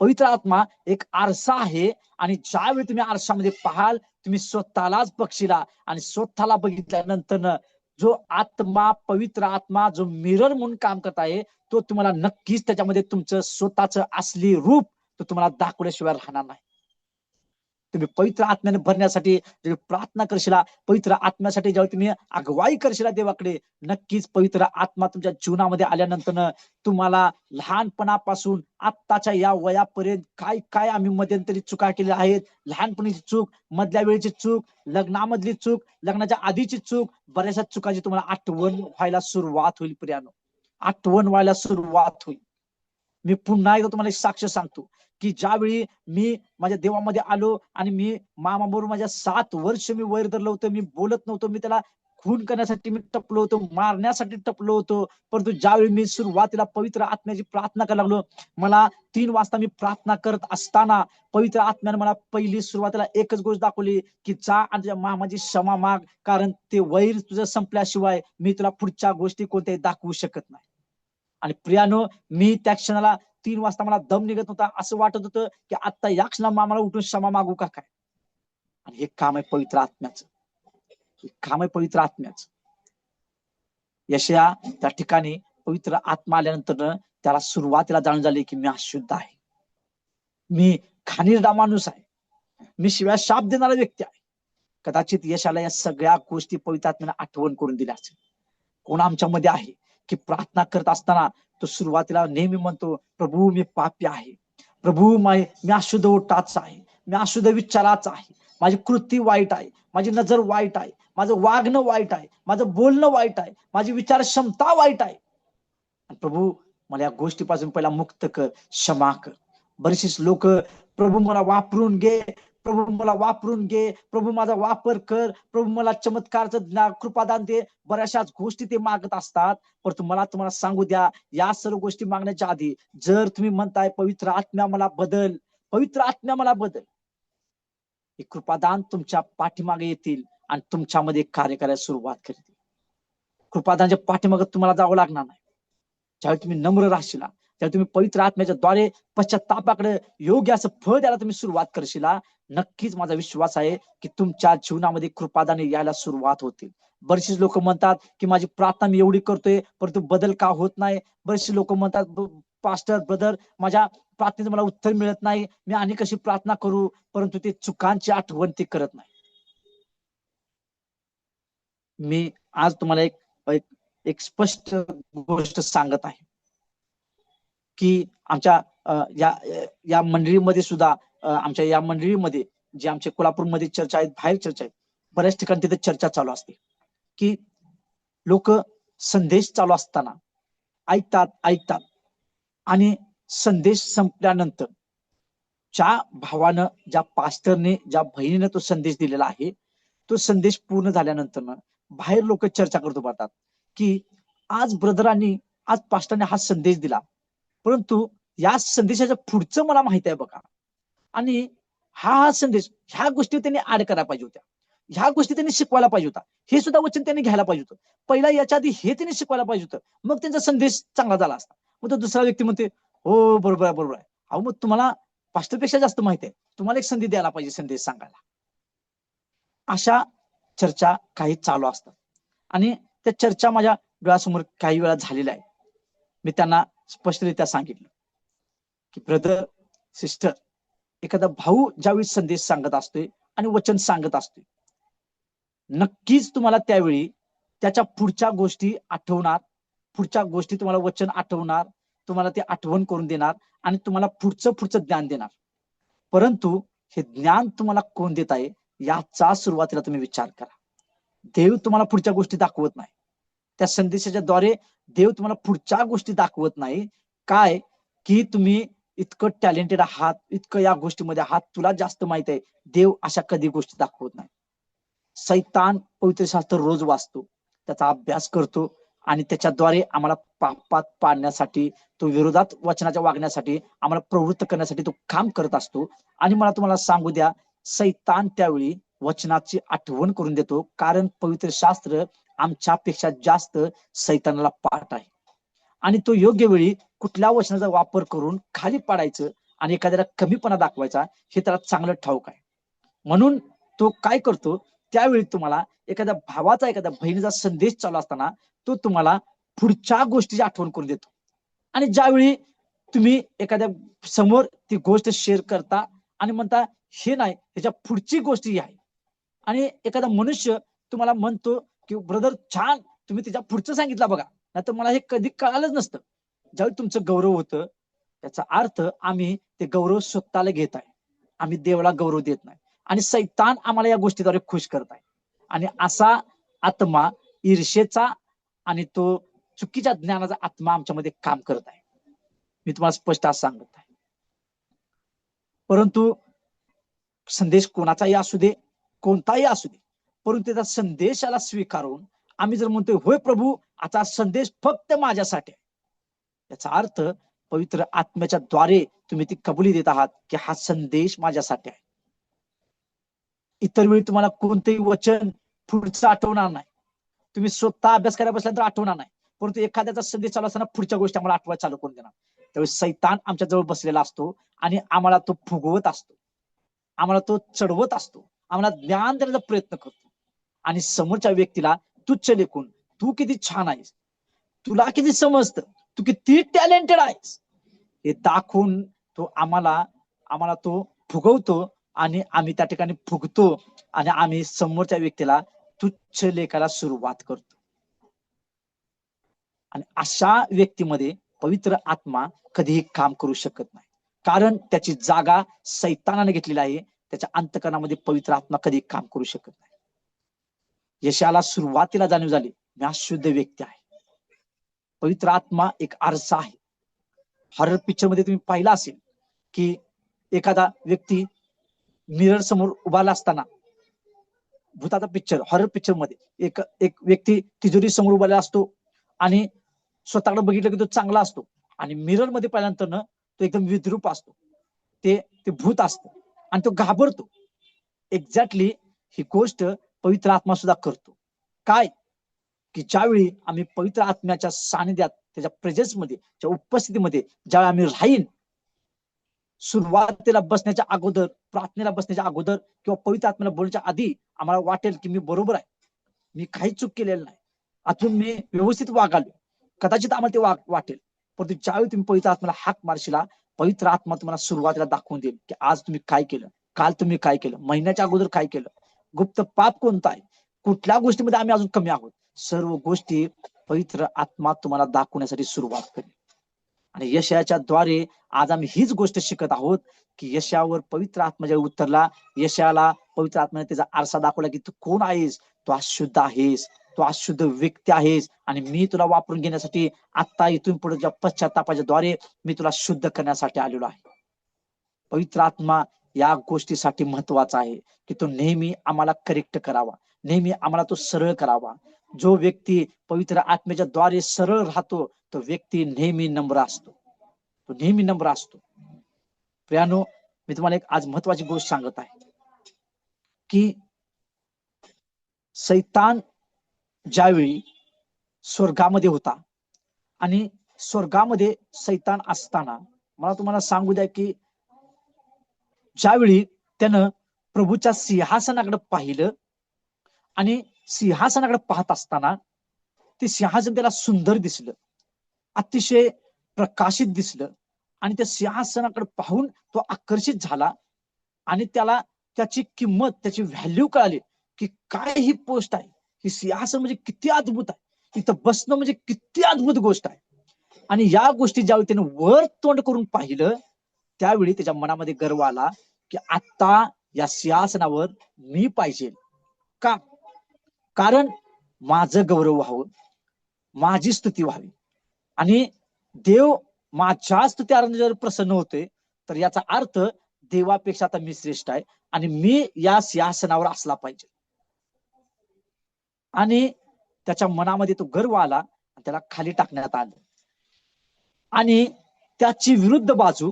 पवित्र आत्मा एक आरसा आहे आणि ज्यावेळी तुम्ही आरशामध्ये पाहाल तुम्ही स्वतःलाच बघशीला आणि स्वतःला बघितल्यानंतर जो आत्मा, पवित्र आत्मा जो मिरर म्हणून काम करत आहे तो तुम्हाला नक्कीच त्याच्यामध्ये तुमचं स्वतःचं असली रूप तो तुम्हाला दाखवल्याशिवाय राहणार नाही. तुम्ही पवित्र आत्म्याने भरण्यासाठी जेव्हा प्रार्थना करशीला, पवित्र आत्म्यासाठी जेव्हा तुम्ही अगवाई करशीला देवाकडे, नक्कीच पवित्र आत्मा तुमच्या जीवनामध्ये आल्यानंतर तुम्हाला लहानपणापासून आत्ताच्या या वयापर्यंत काय काय आम्ही मध्यंतरी चुका केल्या आहेत, लहानपणीची चूक, मधल्या वेळेची चूक, लग्नामधली चूक, लग्नाच्या आधीची चूक, बऱ्याचशा चुकाची तुम्हाला आठवण व्हायला सुरुवात होईल. प्रियानो, आठवण व्हायला सुरुवात होईल. मी पुन्हा एकदा तुम्हाला एक साक्ष सांगतो की ज्यावेळी मी माझ्या देवामध्ये आलो आणि मी मामाबरोबर माझ्या 7 वर्ष मी वैर धरलं होतं, मी बोलत नव्हतो, मी त्याला खून करण्यासाठी मी टपलो होतो, मारण्यासाठी टपलो होतो. परंतु ज्यावेळी मी सुरुवातीला पवित्र आत्म्याची प्रार्थना करायला लागलो, मला 3 वाजता मी प्रार्थना करत असताना पवित्र आत्म्याने मला पहिली सुरुवातीला एकच गोष्ट दाखवली की जा आणि तुझ्या मामाची क्षमा माग, कारण ते वैर तुझं संपल्याशिवाय मी तुला पुढच्या गोष्टी कोणत्याही दाखवू शकत नाही. आणि प्रियानो, मी त्या क्षणाला 3 वाजता मला दम निघत होता, असं वाटत होतं की आता या क्षणाला मामाला उठून क्षमा मागू का काय. आणि हे काम आहे पवित्र आत्म्याचं, हे काम आहे पवित्र आत्म्याचं. यशया त्या ठिकाणी पवित्र आत्मा आल्यानंतर त्याला सुरुवातीला जाणून झाली की मी अशुद्ध आहे, मी घाणेरडा माणूस आहे, मी शिवाय शाप देणारा व्यक्ती आहे. कदाचित यशाला या सगळ्या गोष्टी पवित्र आत्म्याने आठवण करून दिल्या असेल. कोण आमच्यामध्ये आहे की प्रार्थना करत असताना तो सुरुवातीला नेहमी म्हणतो, प्रभू मी पापी आहे, प्रभू मी अशुद्ध ओटाचा आहे, मी अशुद्ध विचाराचा आहे, माझी कृती वाईट आहे, माझी नजर वाईट आहे, माझं वागणं वाईट आहे, माझं बोलणं वाईट आहे, माझी विचार क्षमता वाईट आहे. प्रभू मला या गोष्टीपासून पहिला मुक्त कर, क्षमा कर. बरेचसेच लोक प्रभू मला वापरून घे, प्रभू मला वापरून घे, प्रभू माझा वापर कर, प्रभू मला चमत्कारचं कृपादान दे, बऱ्याचशाच गोष्टी ते मागत असतात. परंतु मला तुम्हाला सांगू द्या, या सर्व गोष्टी मागण्याच्या आधी जर तुम्ही म्हणताय पवित्र आत्म्या मला बदल, पवित्र आत्म्या मला बदल, हे कृपादान तुमच्या पाठीमागे येतील आणि तुमच्यामध्ये कार्य करायला सुरुवात करतील. कृपादानच्या पाठीमागे तुम्हाला जावं लागणार नाही. ज्यावेळी तुम्ही नम्र राहशीला, त्यावेळी तुम्ही पवित्र आत्म्याच्या द्वारे पश्चातापाकडे योग्य असं फळ द्यायला तुम्ही सुरुवात करशीला, नक्कीच माझा विश्वास आहे की तुमच्या जीवनामध्ये कृपादाने यायला सुरुवात होतील. बरेचसे लोक म्हणतात की माझी प्रार्थना मी एवढी करतोय परंतु बदल का होत नाही. बरेचसे लोक म्हणतात, पास्टर ब्रदर माझ्या प्रार्थनेचं मला उत्तर मिळत नाही, मी आणि कशी प्रार्थना करू, परंतु ते चुकांची आठवण ते करत नाही. मी आज तुम्हाला एक स्पष्ट गोष्ट सांगत आहे की आमच्या या मंडळीमध्ये सुद्धा, आमच्या या मंडळीमध्ये जे आमच्या कोल्हापूरमध्ये चर्चा आहेत, बाहेर चर्चा आहेत, बऱ्याच ठिकाणी तिथे चर्चा चालू असते की लोक संदेश चालू असताना ऐकतात आणि संदेश संपल्यानंतर ज्या भावानं, ज्या पास्टरने, ज्या बहिणीने तो संदेश दिलेला आहे, तो संदेश पूर्ण झाल्यानंतर बाहेर लोक चर्चा करतो पाहतात की आज ब्रदरांनी, आज पास्टरने हा संदेश दिला, परंतु या संदेशाच्या पुढचं मला माहित आहे बघा, आणि हा संदेश, ह्या गोष्टी त्यांनी ऍड करायला पाहिजे होत्या, ह्या गोष्टी त्यांनी शिकवायला पाहिजे होता, हे सुद्धा वचन त्यांनी घ्यायला पाहिजे होतं, पहिला याच्या आधी हे त्यांनी शिकवायला पाहिजे होतं, मग त्यांचा संदेश चांगला झाला असता. मग तो दुसरा व्यक्ती म्हणते, हो बरोबर आहे, बरोबर आहे. अहो मग तुम्हाला पास्टरपेक्षा जास्त माहिती आहे, तुम्हाला एक संधी द्यायला पाहिजे संदेश सांगायला. अशा चर्चा काही चालू असतात आणि त्या चर्चा माझ्या डोळ्यासमोर काही वेळा झालेल्या आहे. मी त्यांना स्पष्टरित्या सांगितलं की ब्रदर, सिस्टर, एखादा भाऊ ज्यावेळी संदेश सांगत असतोय आणि वचन सांगत असतोय, नक्कीच तुम्हाला त्यावेळी त्याच्या पुढच्या गोष्टी आठवणार, पुढच्या गोष्टी तुम्हाला वचन आठवणार, तुम्हाला ते आठवण करून देणार आणि तुम्हाला पुढचं ज्ञान देणार. परंतु हे ज्ञान तुम्हाला कोण देत आहे याचा सुरुवातीला तुम्ही विचार करा. देव तुम्हाला पुढच्या गोष्टी दाखवत नाही, त्या संदेशाच्या द्वारे देव तुम्हाला पुढच्या गोष्टी दाखवत नाही. काय की तुम्ही इतकं टॅलेंटेड आहात, इतकं या गोष्टीमध्ये आहात, तुला जास्त माहित आहे, देव अशा कधी गोष्टी दाखवत नाही. सैतान पवित्र शास्त्र रोज वाचतो, त्याचा अभ्यास करतो आणि त्याच्याद्वारे आम्हाला पापात पाडण्यासाठी, तो विरोधात वचनाच्या वागण्यासाठी, आम्हाला प्रवृत्त करण्यासाठी तो काम करत असतो. आणि मला तुम्हाला सांगू द्या, सैतान त्यावेळी वचनाची आठवण करून देतो, कारण पवित्र शास्त्र आमच्यापेक्षा जास्त सैतानाला पाठ आहे आणि तो योग्य वेळी कुठल्या वचनाचा वापर करून खाली पाडायचं आणि एखाद्याला कमीपणा दाखवायचा हे त्याला चांगलं ठाऊक आहे. म्हणून तो काय करतो, त्यावेळी तुम्हाला एखाद्या भावाचा एखाद्या बहिणीचा संदेश चालू असताना तो तुम्हाला पुढच्या गोष्टीची आठवण करून देतो. आणि ज्यावेळी तुम्ही एखाद्या समोर ती गोष्ट शेअर करता आणि म्हणता हे नाही, ह्याच्या पुढची गोष्ट ही आहे, आणि एखादा मनुष्य तुम्हाला म्हणतो की ब्रदर छान, तुम्ही त्याच्या पुढचं सांगितलं बघा, नाही तर मला हे कधी कळालंच नसतं. ज्यावेळी तुमचं गौरव होतं त्याचा अर्थ आम्ही ते गौरव स्वतःला घेत आहे, आम्ही देवाला गौरव देत नाही, आणि सैतान आम्हाला या गोष्टीद्वारे खुश करत आहे. आणि असा आत्मा ईर्षेचा आणि तो चुकीच्या ज्ञानाचा आत्मा आमच्यामध्ये काम करत आहे. मी तुम्हाला स्पष्ट असं सांगत आहे. परंतु संदेश कोणाचाही असू दे, कोणताही असू दे, परंतु त्या संदेशाला स्वीकारून आम्ही जर म्हणतोय होय प्रभू आता संदेश फक्त माझ्यासाठी आहे, याचा अर्थ पवित्र आत्म्याच्या द्वारे तुम्ही ती कबुली देत आहात की हा संदेश माझ्यासाठी आहे. इतर वेळी तुम्हाला कोणतेही वचन पुढचं आठवणार नाही, तुम्ही स्वतः अभ्यास करायला बसल्यानंतर आठवणार नाही, परंतु एखाद्याचा संदेश चालू असताना पुढच्या गोष्टी आम्हाला आठवायला चालू करून देणार. त्यावेळी सैतान आमच्या जवळ बसलेला असतो आणि आम्हाला तो फुगवत असतो, आम्हाला तो चढवत असतो, आम्हाला ज्ञान देण्याचा प्रयत्न करतो आणि समोरच्या व्यक्तीला तुच्छ लेखून तू किती छान आहेस, तुला किती समजतं, तू किती टॅलेंटेड आहेस हे दाखवून तो आम्हाला तो फुगवतो आणि आम्ही त्या ठिकाणी फुगतो आणि आम्ही समोरच्या व्यक्तीला तुच्छ लेखाला सुरुवात करतो. आणि अशा व्यक्तीमध्ये पवित्र आत्मा कधीही काम करू शकत नाही, कारण त्याची जागा सैतानाने घेतलेली आहे. त्याच्या अंतकरणामध्ये पवित्र आत्मा कधी काम करू शकत नाही. यशाला सुरुवातीला जाणीव झाली मी अशुद्ध व्यक्ती आहे. पवित्र आत्मा एक आरसा आहे. हॉरर पिक्चर मध्ये तुम्ही पाहिला असेल की एखादा व्यक्ती मिरर समोर उभारला असताना, भूताचा पिक्चर, हॉरर पिक्चर मध्ये एक व्यक्ती तिजोरी समोर उभारला असतो आणि स्वतःकडे बघितलं की तो चांगला असतो आणि मिरर मध्ये पाहिल्यानंतर तो एकदम विद्रूप असतो, ते भूत असतं आणि तो घाबरतो. एक्झॅक्टली ही गोष्ट पवित्र आत्मा सुद्धा करतो. काय की ज्यावेळी आम्ही पवित्र आत्म्याच्या सानिध्यात, त्याच्या प्रेझेन्स मध्ये, त्या उपस्थितीमध्ये ज्यावेळी आम्ही राहीन, सुरुवातीला बसण्याच्या अगोदर, प्रार्थनेला बसण्याच्या अगोदर किंवा पवित्र आत्म्याला बोलण्याच्या आधी आम्हाला वाटेल की मी बरोबर आहे, मी काही चूक केलेलं नाही, अजून मी व्यवस्थित वागालो, कदाचित आम्हाला ते वाटेल. परंतु ज्यावेळी तुम्ही पवित्र आत्म्याला हाक मारशीला, पवित्र आत्मा तुम्हाला सुरुवातीला दाखवून देईल की आज तुम्ही काय केलं, काल तुम्ही काय केलं, महिन्याच्या अगोदर काय केलं, गुप्त पाप कोणता आहे, कुठल्या गोष्टीमध्ये आम्ही अजून कमी आहोत, सर्व गोष्टी पवित्र आत्मा तुम्हाला दाखवण्यासाठी सुरुवात करेल. आणि यशाच्या द्वारे आज आम्ही हीच गोष्ट शिकत आहोत की यशावर पवित्र आत्मा जेव्हा उतरला, यशाला पवित्र आत्म्याने त्याचा आरसा दाखवला की तू कोण आहेस, तू अशुद्ध आहेस, तू अशुद्ध व्यक्ती आहेस आणि मी तुला वापरून घेण्यासाठी आता इथून पुढे ज्या पश्चातापाच्या द्वारे मी तुला शुद्ध करण्यासाठी आलेलो आहे. पवित्र आत्मा या गोष्टीसाठी महत्वाचा आहे की तो नेहमी आम्हाला करेक्ट करावा, नेहमी आम्हाला तो सरळ करावा. जो व्यक्ती पवित्र आत्म्याच्या द्वारे सरळ राहतो तो व्यक्ती नेहमी नम्र असतो, तो नेहमी नम्र असतो. प्रियानो, मी तुम्हाला एक आज महत्वाची गोष्ट सांगत आहे की सैतान ज्यावेळी स्वर्गामध्ये होता आणि स्वर्गामध्ये सैतान असताना, मला तुम्हाला सांगू द्या की ज्यावेळी त्यानं प्रभूच्या सिंहासनाकडे पाहिलं आणि सिंहासनाकडे पाहत असताना ते सिंहासन त्याला सुंदर दिसलं, अतिशय प्रकाशित दिसलं आणि त्या सिंहासनाकडे पाहून तो आकर्षित झाला आणि त्याला त्याची किंमत, त्याची व्हॅल्यू कळाली की काय ही पोस्ट आहे, ही सिंहासन म्हणजे किती अद्भुत आहे, इथं बसणं म्हणजे किती अद्भुत गोष्ट आहे. आणि या गोष्टी ज्यावेळी त्याने वर तोंड करून पाहिलं त्यावेळी त्याच्या मनामध्ये गर्व आला की आता या सिंहासनावर मी पाहिजे. का? कारण माझं गौरव व्हावं, माझी स्तुती व्हावी आणि देव माझ्या स्तुती आनंदावर प्रसन्न होते, तर याचा अर्थ देवापेक्षा आता मी श्रेष्ठ आहे आणि मी या सिंहासनावर असला पाहिजे. आणि त्याच्या मनामध्ये तो गर्व आला आणि त्याला खाली टाकण्यात आलं. आणि त्याची विरुद्ध बाजू,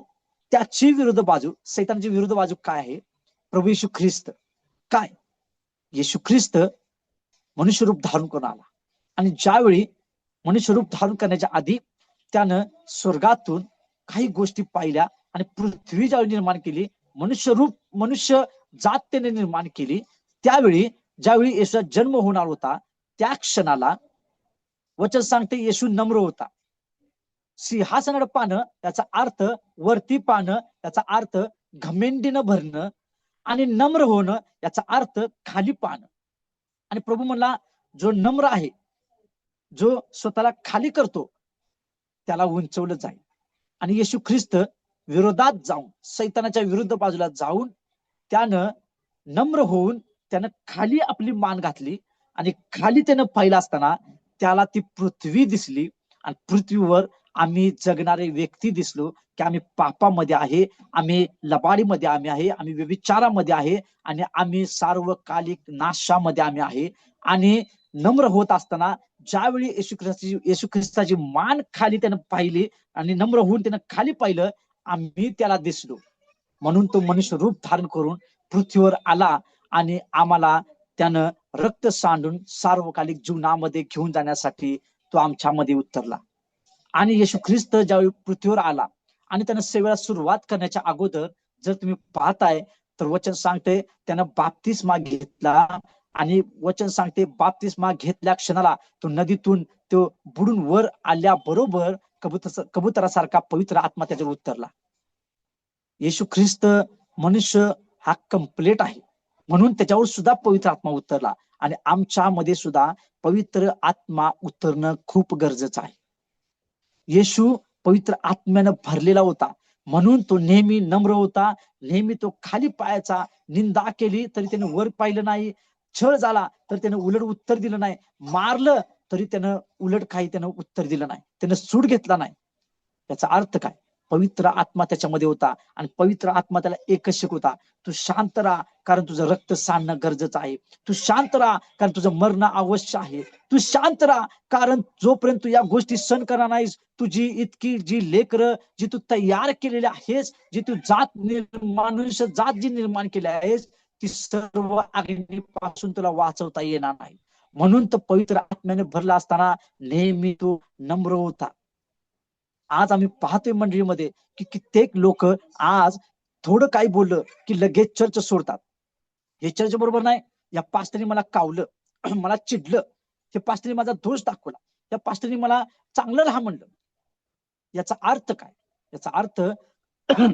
सैतानाची विरुद्ध बाजू काय आहे? प्रभू येशू ख्रिस्त. काय येशू ख्रिस्त मनुष्य रूप धारण करून आला आणि ज्यावेळी मनुष्य रूप धारण करण्याच्या आधी त्यानं स्वर्गातून काही गोष्टी पाहिल्या आणि पृथ्वी ज्यावेळी निर्माण केली, मनुष्य जात त्याने निर्माण केली, त्यावेळी ज्यावेळी येशूचा जन्म होणार होता त्या क्षणाला वचन सांगते येशू नम्र होता. सिंहासनावर पाहणं याचा अर्थ वरती पाहणं, याचा अर्थ घमेंडीनं भरणं, आणि नम्र होणं याचा अर्थ खाली पाहणं. आणि प्रभू म्हणला जो नम्र आहे, जो स्वतःला खाली करतो त्याला उंचवलं जाईल. आणि येशू ख्रिस्त विरोधात जाऊन, सैतानाच्या विरुद्ध बाजूला जाऊन त्यानं नम्र होऊन त्यानं खाली आपली मान घातली आणि खाली त्यानं पाहिलं असताना त्याला ती पृथ्वी दिसली. आणि पृथ्वीवर आम्ही जगणारे व्यक्ती दिसलो की आम्ही पापामध्ये आहे, आम्ही लबाडीमध्ये आम्ही आहे, आम्ही व्यभिचारामध्ये आहे आणि आम्ही सार्वकालिक नाशामध्ये आम्ही आहे. आणि नम्र होत असताना ज्यावेळी येशू ख्रिस्ताची मान खाली त्यानं पाहिली आणि नम्र होऊन त्यानं खाली पाहिलं, आम्ही त्याला दिसलो. म्हणून तो मनुष्य रूप धारण करून पृथ्वीवर आला आणि आम्हाला त्यानं रक्त सांडून सार्वकालिक जीवनामध्ये घेऊन जाण्यासाठी तो आमच्यामध्ये उतरला. आणि येशू ख्रिस्त ज्यावेळी पृथ्वीवर आला आणि त्यानं सेवेला सुरुवात करण्याच्या अगोदर जर तुम्ही पाहताय तर वचन सांगते त्यानं बाप्तिस्मा घेतला. आणि वचन सांगते बाप्तिस्मा घेतल्या क्षणाला तो नदीतून तो बुडून वर आल्याबरोबर कबुतरासारखा पवित्र आत्मा त्याच्यावर उतरला. येशू ख्रिस्त मनुष्य हा कम्प्लीट आहे म्हणून त्याच्यावर सुद्धा पवित्र आत्मा उतरला. आणि आमच्यामध्ये सुद्धा पवित्र आत्मा उतरणं खूप गरजेचं आहे. येशू पवित्र आत्म्यानं भरलेला होता म्हणून तो नेहमी नम्र होता, नेहमी तो खाली पायाचा. निंदा केली तरी त्याने वर पाहिलं नाही, छळ झाला तर त्यानं उलट उत्तर दिलं नाही, मारलं तरी त्यानं उलट काही त्यानं उत्तर दिलं नाही, त्यानं सूड घेतला नाही. याचा अर्थ काय? पवित्र आत्मा त्याच्यामध्ये होता आणि पवित्र आत्मा त्याला एकच शिकवता, तू शांत राहा कारण तुझं रक्त सांडणं गरजेचं आहे, तू शांत राहा कारण तुझं मरणं अवश्य आहे, तू शांत राहा कारण जोपर्यंत तू या गोष्टी सहन करणार नाहीस, तुझी इतकी जी लेकरं जी तू तयार केलेली आहेस, जी तू मनुष्य जात जी निर्माण केली आहेस, ती सर्व अग्नीपासून तुला वाचवता येणार नाही. म्हणून तो पवित्र आत्म्याने भरला असताना नेहमी तो नम्र होता. आज आम्ही पाहतोय मंडळीमध्ये की कित्येक लोक आज थोडं काही बोललं की लगेच चर्च सोडतात. हे चर्च बरोबर नाही, या पास्टरने मला कावलं, मला चिडलं, हे पास्टरने माझा दोष दाखवला, या पास्टरने मला चांगलं राहा म्हणलं. याचा अर्थ काय? याचा अर्थ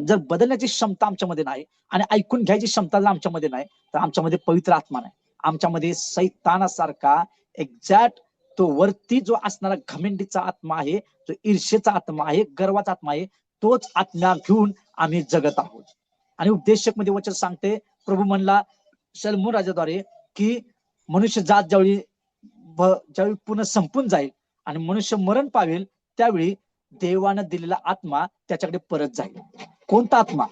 जर बदलण्याची क्षमता आमच्यामध्ये नाही आणि ऐकून घ्यायची क्षमता जर आमच्यामध्ये नाही तर आमच्यामध्ये पवित्र आत्मा नाही. आमच्यामध्ये सैतानासारखा एक्झॅक्ट तो वरती जो असणारा घमेंडीचा आत्मा आहे, जो ईर्षेचा आत्मा आहे, गर्वाचा आत्मा आहे, तोच आत्मा घेऊन आम्ही जगत आहोत. आणि उपदेशक मध्ये वचन सांगते, प्रभू म्हणला सलोमन राजाद्वारे की मनुष्य जात ज्यावेळी पूर्ण संपून जाईल आणि मनुष्य मरण पावेल त्यावेळी देवानं दिलेला आत्मा त्याच्याकडे परत जाईल. कोणता आत्मा?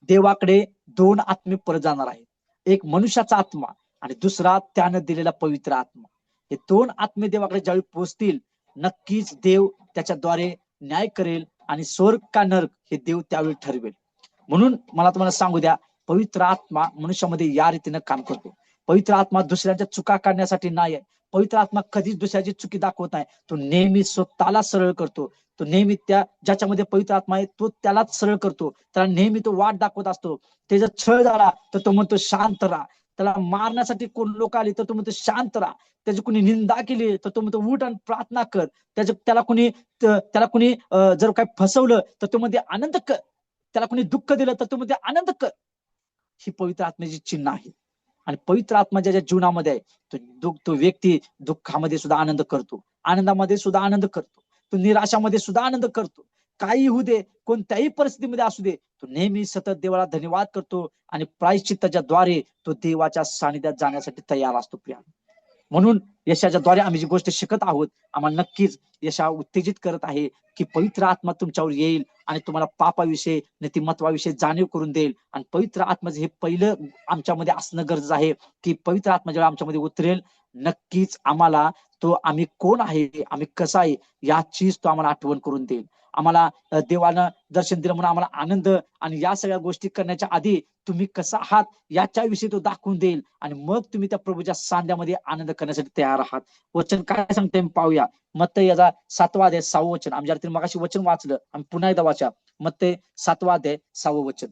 देवाकडे दोन आत्मे परत जाणार आहेत, एक मनुष्याचा आत्मा आणि दुसरा त्यानं दिलेला पवित्र आत्मा. हे दोन आत्मे देवाकडे ज्यावेळी पोहोचतील नक्कीच देव त्याच्याद्वारे न्याय करेल आणि स्वर्ग का नरक हे देव त्यावेळी ठरवेल. म्हणून मला तुम्हाला सांगू द्या, पवित्र आत्मा मनुष्यामध्ये या रीतीनं काम करतो. पवित्र आत्मा दुसऱ्यांच्या चुका काढण्यासाठी नाही आहे. पवित्र आत्मा कधीच दुसऱ्याची चुकी दाखवत नाही, तो नेहमी स्वतःला सरळ करतो. तो नेहमी ज्याच्यामध्ये पवित्र आत्मा आहे तो त्यालाच सरळ करतो, त्याला नेहमी तो वाट दाखवत असतो. ते जर छळ झाला तर तो म्हणतो शांत राहा, त्याला मारण्यासाठी कोण लोक आली तर तो म्हणतो शांत राहा, त्याची कुणी निंदा केली तर तो म्हणतो उठ आणि प्रार्थना कर, त्याला कुणी जर काही फसवलं तर तो मध्ये आनंद कर, त्याला कुणी दुःख दिलं तर तो मध्ये आनंद कर. ही पवित्र आत्म्याची चिन्ह आहे. आणि पवित्र आत्मा ज्याच्या जीवनामध्ये आहे तो व्यक्ती दुःखामध्ये सुद्धा आनंद करतो, आनंदामध्ये सुद्धा आनंद करतो, तो निराशामध्ये सुद्धा आनंद करतो. काही होऊ दे, कोणत्याही परिस्थितीमध्ये असू दे, तो नेहमी सतत देवाला धन्यवाद करतो आणि प्रायश्चित्ताच्या द्वारे तो देवाच्या सानिध्यात जाण्यासाठी तयार असतो. प्रिया, म्हणून यशाच्या द्वारे आम्ही जी गोष्ट शिकत आहोत, आम्हाला नक्कीच यशा उत्तेजित करत आहे की पवित्र आत्मा तुमच्यावर येईल आणि तुम्हाला पापाविषयी नीतिमत्वाविषयी जाणीव करून देईल. आणि पवित्र आत्म्याचं हे पहिलं आमच्यामध्ये असणं गरजेचं आहे की पवित्र आत्मा जेव्हा आमच्यामध्ये उतरेल नक्कीच आम्हाला तो आम्ही कोण आहे, आम्ही कसा आहे याचीच तो आम्हाला आठवण करून देईल. आम्हाला देवानं दर्शन दिलं म्हणून आम्हाला आनंद, आणि या सगळ्या गोष्टी करण्याच्या आधी तुम्ही कसा आहात याच्याविषयी तो दाखवून देईल, आणि मग तुम्ही त्या प्रभूच्या सांध्यामध्ये आनंद करण्यासाठी तयार आहात. वचन काय सांगते पाहूया. मत्तई याचा 7वा अध्याय 6वं वचन. आम्ही जर मगाशी वचन वाचलं, आम्ही पुन्हा एकदा वाचा. मत्तई 7वा अध्याय 6वं वचन.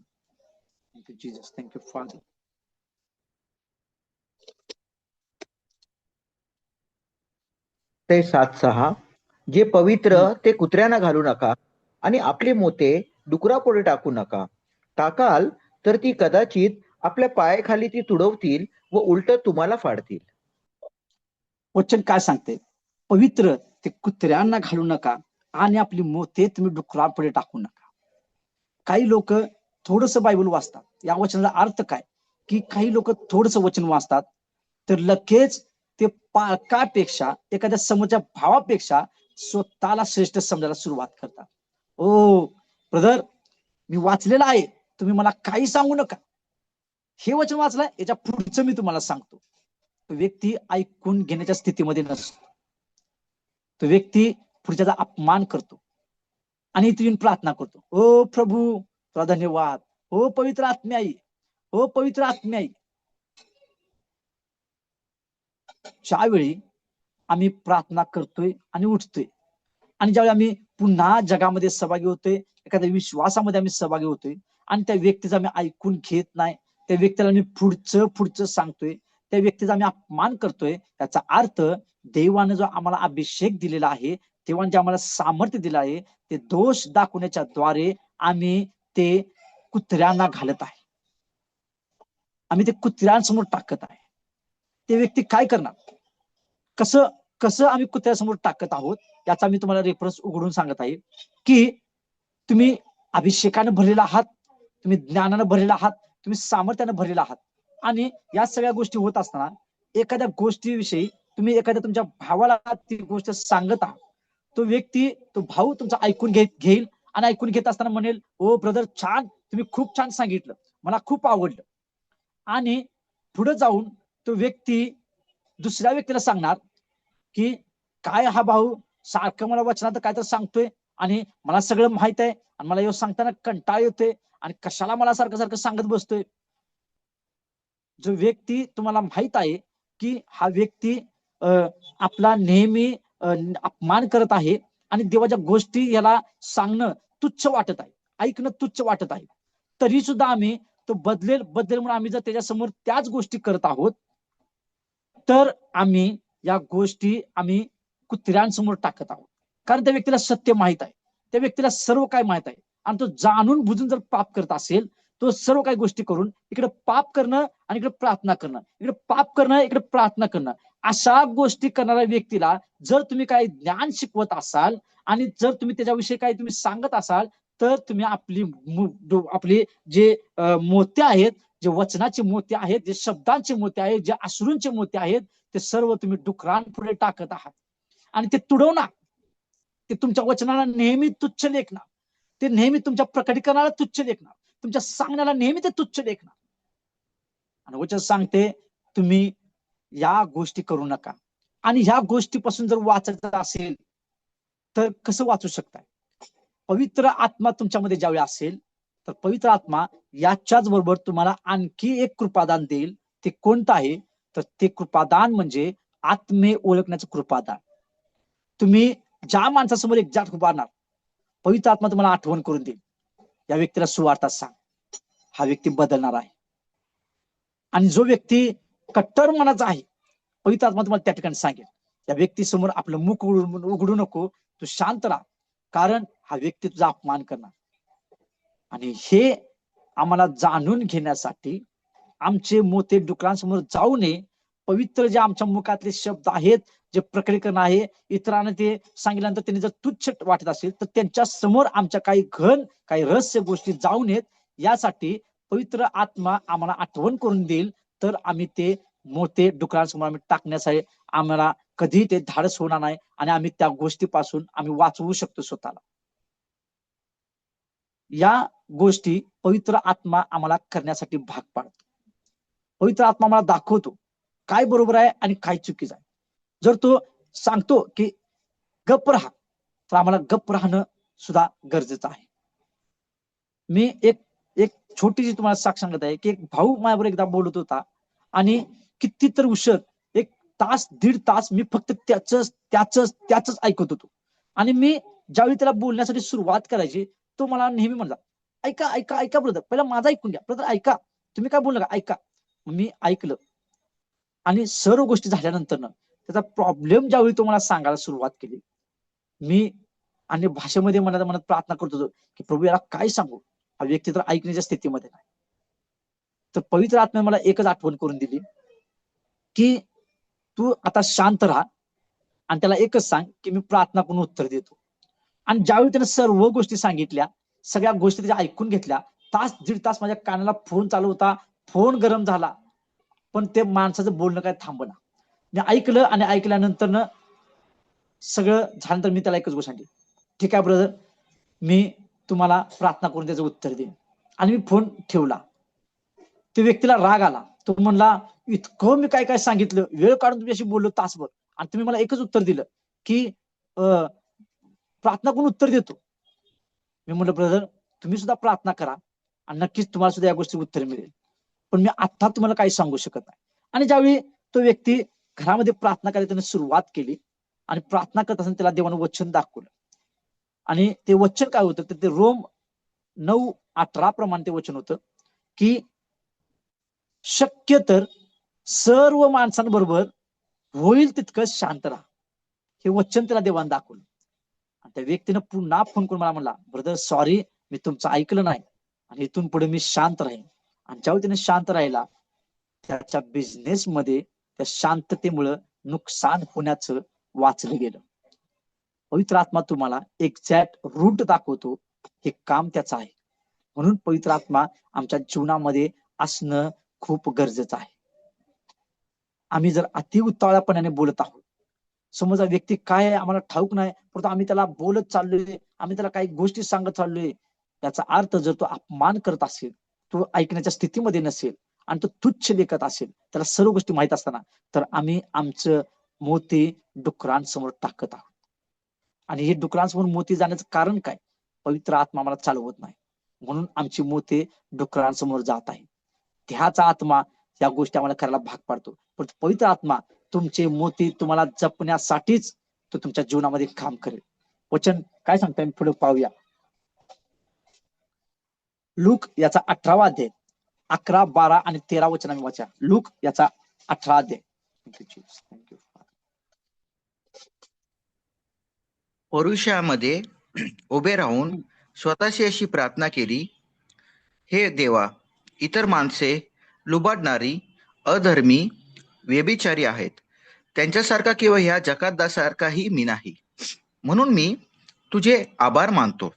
Thank you Jesus, thank you father. ते 7:6 जे पवित्र ते कुत्र्यांना घालू नका आणि आपले मोते डुकरापुढे टाकू नका. टाकाल तर ती कदाचित आपल्या पायाखाली ती तुडवतील व उलट तुम्हाला फाडतील. वचन काय सांगते? पवित्र ते कुत्र्यांना घालू नका आणि आपली मोते तुम्ही डुकरापुढे टाकू नका. काही लोक थोडस बायबल वाचतात. या वचनाचा अर्थ काय की काही लोक थोडस वचन वाचतात तर लगेच ते पालकापेक्षा, एखाद्या समोरच्या भावापेक्षा स्वतःला श्रेष्ठ समजायला सुरुवात करतात. ओ ब्रदर, मी वाचलेलं आहे, तुम्ही मला काही सांगू नका. हे वचन वाचलंय, याच्या पुढचं मी तुम्हाला सांगतो. तो व्यक्ती ऐकून घेण्याच्या स्थितीमध्ये नसतो. तो व्यक्ती पुढच्याचा अपमान करतो आणि इथे प्रार्थना करतो. ओ प्रभू तुला धन्यवाद, हो पवित्र आत्म्याई, हो पवित्र आत्म्याई. ज्यावेळी आम्ही प्रार्थना करतोय आणि उठतोय, आणि ज्यावेळी आम्ही पुन्हा जगामध्ये सहभागी होतोय, एखाद्या विश्वासामध्ये आम्ही सहभागी होतोय, आणि त्या व्यक्तीचा आम्ही ऐकून घेत नाही, त्या व्यक्तीला आम्ही पुढचं सांगतोय, त्या व्यक्तीचा आम्ही अपमान करतोय, त्याचा अर्थ देवानं जो आम्हाला अभिषेक दिलेला आहे, देवाने जे आम्हाला सामर्थ्य दिलं आहे, ते दोष दाखवण्याच्या द्वारे आम्ही ते कुत्र्यांना घालत आहे. आम्ही ते कुत्र्यांसमोर टाकत आहे. ते व्यक्ती काय करणार? कसं आम्ही कुत्र्यासमोर टाकत आहोत याचा मी तुम्हाला रेफरन्स उघडून सांगत आहे की तुम्ही अभिषेकानं भरलेला आहात, तुम्ही ज्ञानानं भरलेला आहात, तुम्ही सामर्थ्यानं भरलेला आहात, आणि या सगळ्या गोष्टी होत असताना एखाद्या गोष्टीविषयी तुम्ही एखाद्या तुमच्या भावाला ती गोष्ट सांगत आहात. तो व्यक्ती, तो भाऊ तुमचं ऐकून घेईल आणि ऐकून घेत असताना म्हणेल, ओ ब्रदर छान, तुम्ही खूप छान सांगितलं, मला खूप आवडलं. आणि पुढे जाऊन तो व्यक्ती दुसऱ्या व्यक्तीला सांगणार की काय हा भाऊ सारखं मला वचनात काय तर सांगतोय, आणि मला सगळं माहित आहे, आणि मला सांगताना कंटाळ येतोय, आणि कशाला मला सारखं सांगत बसतोय. जो व्यक्ती तुम्हाला माहित आहे की हा व्यक्ती आपला नेहमी अपमान करत आहे, आणि देवाच्या गोष्टी याला सांगणं तुच्छ वाटत आहे, ऐकणं तुच्छ वाटत आहे, तरी सुद्धा आम्ही तो बदलेल म्हणून आम्ही जर त्याच्यासमोर त्याच गोष्टी करत आहोत, तर आम्ही या गोष्टी आम्ही कुत्र्यांसमोर टाकत आहोत. कारण त्या व्यक्तीला सत्य माहित आहे, त्या व्यक्तीला सर्व काय माहित आहे, आणि तो जाणून बुजून जर पाप करत असेल, तो सर्व काही गोष्टी करून इकडे पाप करणं आणि इकडे प्रार्थना करणं, इकडे पाप करणं इकडे प्रार्थना करणं, अशा गोष्टी करणाऱ्या व्यक्तीला जर तुम्ही काही ज्ञान शिकवत असाल आणि जर तुम्ही त्याच्याविषयी काही तुम्ही सांगत असाल, तर तुम्ही आपली जे मोते आहेत, जे वचनाचे मोते आहेत, जे शब्दांचे मोते आहेत, जे अश्रूंचे मोते आहेत, ते सर्व तुम्ही डुकरांपुढे टाकत आहात. आणि ते तुडवणार, ते तुमच्या वचनाला नेहमी तुच्छ लेखणार, ते नेहमी तुमच्या प्रकटीकरणाला तुच्छ लेखणार, तुमच्या सांगण्याला नेहमी ते तुच्छ लेखणार. आणि वचन सांगते तुम्ही या गोष्टी करू नका. आणि ह्या गोष्टीपासून जर वाचायचं असेल तर कसं वाचू शकताय? पवित्र आत्मा तुमच्यामध्ये ज्यावेळी असेल, तर पवित्र आत्मा याच्याच बरोबर तुम्हाला आणखी एक कृपादान देईल. ते कोणतं आहे? तर ते कृपादान म्हणजे आत्मे ओळखण्याचं कृपादान. तुम्ही ज्या माणसासमोर एक्झॅक्ट उभारणार, पवित्र आत्मा तुम्हाला आठवण करून देईल, या व्यक्तीला सुवार्ता सांग, हा व्यक्ती बदलणार आहे. आणि जो व्यक्ती कट्टर मनाचा आहे, पवित्र आत्मा तुम्हाला त्या ठिकाणी सांगेल, त्या व्यक्तीसमोर आपलं मुख उघडू नको, तू शांत राहा, कारण हा व्यक्ती तुझा अपमान करणार. आणि हे आम्हाला जाणून घेण्यासाठी आमचे मोते डुकरांसमोर जाऊ नये. पवित्र जे आमच्या मुखातले शब्द आहेत, जे प्रकटीकरण आहे, इतरांना ते सांगितल्यानंतर त्यांनी जर तुच्छ वाटत असेल तर त्यांच्या समोर आमच्या काही रहस्य गोष्टी जाऊ नयेत, यासाठी पवित्र आत्मा आम्हाला आठवण करून देईल, तर आम्ही ते मोते डुकरांसमोर आम्ही टाकण्यासाठी आम्हाला कधी ते धाडस होणार नाही, आणि आम्ही त्या गोष्टीपासून आम्ही वाचवू शकतो स्वतःला. या गोष्टी पवित्र आत्मा आम्हाला करण्यासाठी भाग पाडतो. पवित्र आत्मा आम्हाला दाखवतो काय बरोबर आहे आणि काय चुकीचं आहे. जर तो सांगतो की गप्प राहा, तर आम्हाला गप्प राहणं सुद्धा गरजेचं आहे. मी एक एक छोटीशी तुम्हाला साक्ष सांगत आहे की एक भाऊ माझ्याबरोबर एकदा बोलत होता आणि कितीतर उशीर, एक तास दीड तास मी फक्त त्याच ऐकत होतो. आणि मी ज्यावेळी त्याला बोलण्यासाठी सुरुवात करायची, तो मला नेहमी म्हणला, ऐका ऐका ऐका ब्रदर, पहिला माझा ऐकून घ्या, ब्रदर ऐका, तुम्ही काय बोलू नका, ऐका. मी ऐकलं आणि सर्व गोष्टी झाल्यानंतर त्याचा प्रॉब्लेम ज्यावेळी तो मला सांगायला सुरुवात केली, मी आणि भाषेमध्ये मनात प्रार्थना करत होतो की प्रभू याला काय सांगू, हा व्यक्ती तर ऐकण्याच्या स्थितीमध्ये नाही. तर पवित्र आत्म्याने मला एकच आठवण करून दिली की तू आता शांत राहा आणि त्याला एकच सांग की मी प्रार्थना करून उत्तर देतो. आणि ज्यावेळी त्याने सर्व गोष्टी सांगितल्या, सगळ्या गोष्टी त्याच्या ऐकून घेतल्या, तास दीड तास माझ्या कानाला फोन चालू होता, फोन गरम झाला, पण ते माणसाचं बोलणं काय थांबना. मी ऐकलं आणि ऐकल्यानंतर सगळं झाल्यानंतर मी त्याला एकच गोष्ट सांगितली, ठीक आहे ब्रदर, मी तुम्हाला प्रार्थना करून त्याचं उत्तर देईन. आणि मी फोन ठेवला. त्या व्यक्तीला राग आला. तो म्हणला, इतकं मी काय काय सांगितलं, वेळ काढून तुमच्याशी बोललो तासभर आणि तुम्ही मला एकच उत्तर दिलं की प्रार्थना करून उत्तर देतो. मी म्हटलं ब्रदर, तुम्ही सुद्धा प्रार्थना करा आणि नक्कीच तुम्हाला सुद्धा या गोष्टी उत्तर मिळेल, पण मी आता तुम्हाला काही सांगू शकत नाही. आणि ज्यावेळी तो व्यक्ती घरामध्ये प्रार्थना करायला त्याने सुरुवात केली आणि प्रार्थना करत असताना त्याला देवानं वचन दाखवलं. आणि ते वचन काय होतं, तर ते रोम 9:18 प्रमाणे ते वचन होतं की शक्य तर सर्व माणसांबरोबर होईल तितकं शांत राहा. हे वचन त्याला देवानं दाखवलं. आणि त्या व्यक्तीनं पुन्हा फोन करून मला म्हणला, ब्रदर सॉरी, मी तुमचं ऐकलं नाही आणि इथून पुढे मी शांत राहीन. आणि ज्यावेळी त्याने शांत राहिला, त्याच्या बिझनेसमध्ये त्या शांततेमुळं नुकसान होण्याचं वाचलं गेलं. पवित्र आत्मा तुम्हाला एक्झॅक्ट रूट दाखवतो, हे काम त्याचं आहे. म्हणून पवित्र आत्मा आमच्या जीवनामध्ये असणं खूप गरजेचं आहे. आम्ही जर अति उतावळापणाने बोलत आहोत, समजा व्यक्ती काय आहे आम्हाला ठाऊक नाही, परंतु आम्ही त्याला बोलत चाललोय, आम्ही त्याला काही गोष्टी सांगत चाललोय, याचा अर्थ जर तो अपमान करत असेल, तो ऐकण्याच्या स्थितीमध्ये नसेल आणि तो तुच्छ लेखत असेल, त्याला सर्व गोष्टी माहित असताना, तर आम्ही आमचं मोती डुकरांसमोर टाकत आहोत. आणि हे डुकरांसमोर मोती जाण्याचं कारण काय? पवित्र आत्मा आम्हाला चालवत नाही, म्हणून आमची मोती डुकरांसमोर जात आहे. त्याचा आत्मा या गोष्टी आम्हाला करायला भाग पाडतो. पण पवित्र आत्मा तुमचे मोती तुम्हाला जपण्यासाठीच तो तुमच्या जीवनामध्ये काम करेल. वचन काय सांगताय पुढे पाहूया. लूक याचा 18वा अध्याय 11, 12 आणि 13 वचन आम्ही वाचा. लूक याचा 18 अध्याय. थँक्यू. परुषामध्ये उभे राहून स्वतःशी अशी प्रार्थना केली, हे देवा, इतर माणसे लुबाडणारी, अधर्मी, व्यभिचारी आहेत, त्यांच्यासारखा किंवा ह्या जकातदारासारखाही मी नाही. म्हणून मी तुझे आभार मानतो.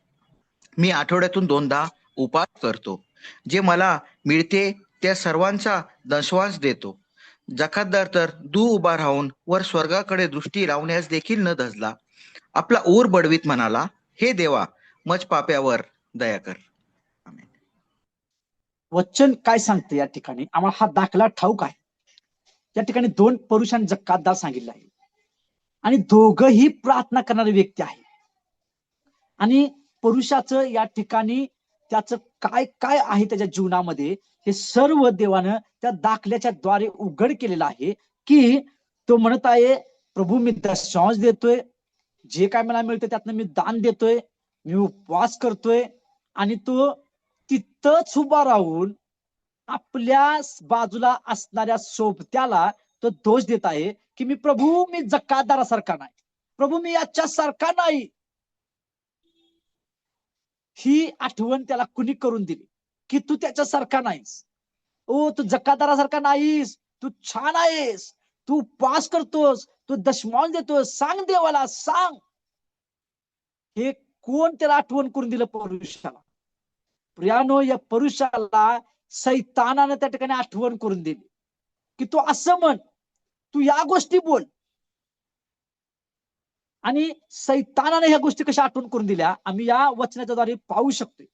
मी आठवड्यातून 2दा उपास करतो. जे मला मिळते त्या सर्वांचा दशवांश देतो. जकातदार तर दूर उभा राहून वर स्वर्गाकडे दृष्टी लावण्यास देखील न धजला. आपला ऊर बडवीत म्हणाला, हे देवा, मज पाप्यावर दया कर. वचन काय सांगते या ठिकाणी, आम्हाला हा दाखला ठाऊक आहे. या ठिकाणी 2 पुरुषांनी जकातदार सांगितलं आहे आणि दोघंही प्रार्थना करणारे व्यक्ती आहे. आणि पुरुषाचं या ठिकाणी त्याचं काय काय आहे त्याच्या जीवनामध्ये, हे सर्व देवानं त्या दाखल्याच्या द्वारे उघड केलेलं आहे. की तो म्हणत आहे, प्रभू मी दशांश देतोय, जे काय मला मिळतं त्यातनं मी दान देतोय, मी उपवास करतोय. आणि तो तिथंच उभा राहून आपल्या बाजूला असणाऱ्या सोबत्याला तो दोष देत आहे की मी जकातदारासारखा नाही, प्रभू मी याच्यासारखा नाही. ही आठवण त्याला कुणी करून दिली की तू त्याच्यासारखा नाहीस, ओ तू जकातदारासारखा नाहीस, तू छान आहेस, तू उपवास करतोस, तू दशमांश देतोस, सांग देवाला सांग. हे कोण त्याला आठवण करून दिलं? पुरुषाला. प्रियानो, या पुरुषाला सैतानानं त्या ठिकाणी आठवण करून दिली की तू असं म्हण, तू या गोष्टी बोल. आणि सैतानाने ह्या गोष्टी कशा आठवण करून दिल्या आम्ही या वचनाच्या द्वारे पाहू शकतोय.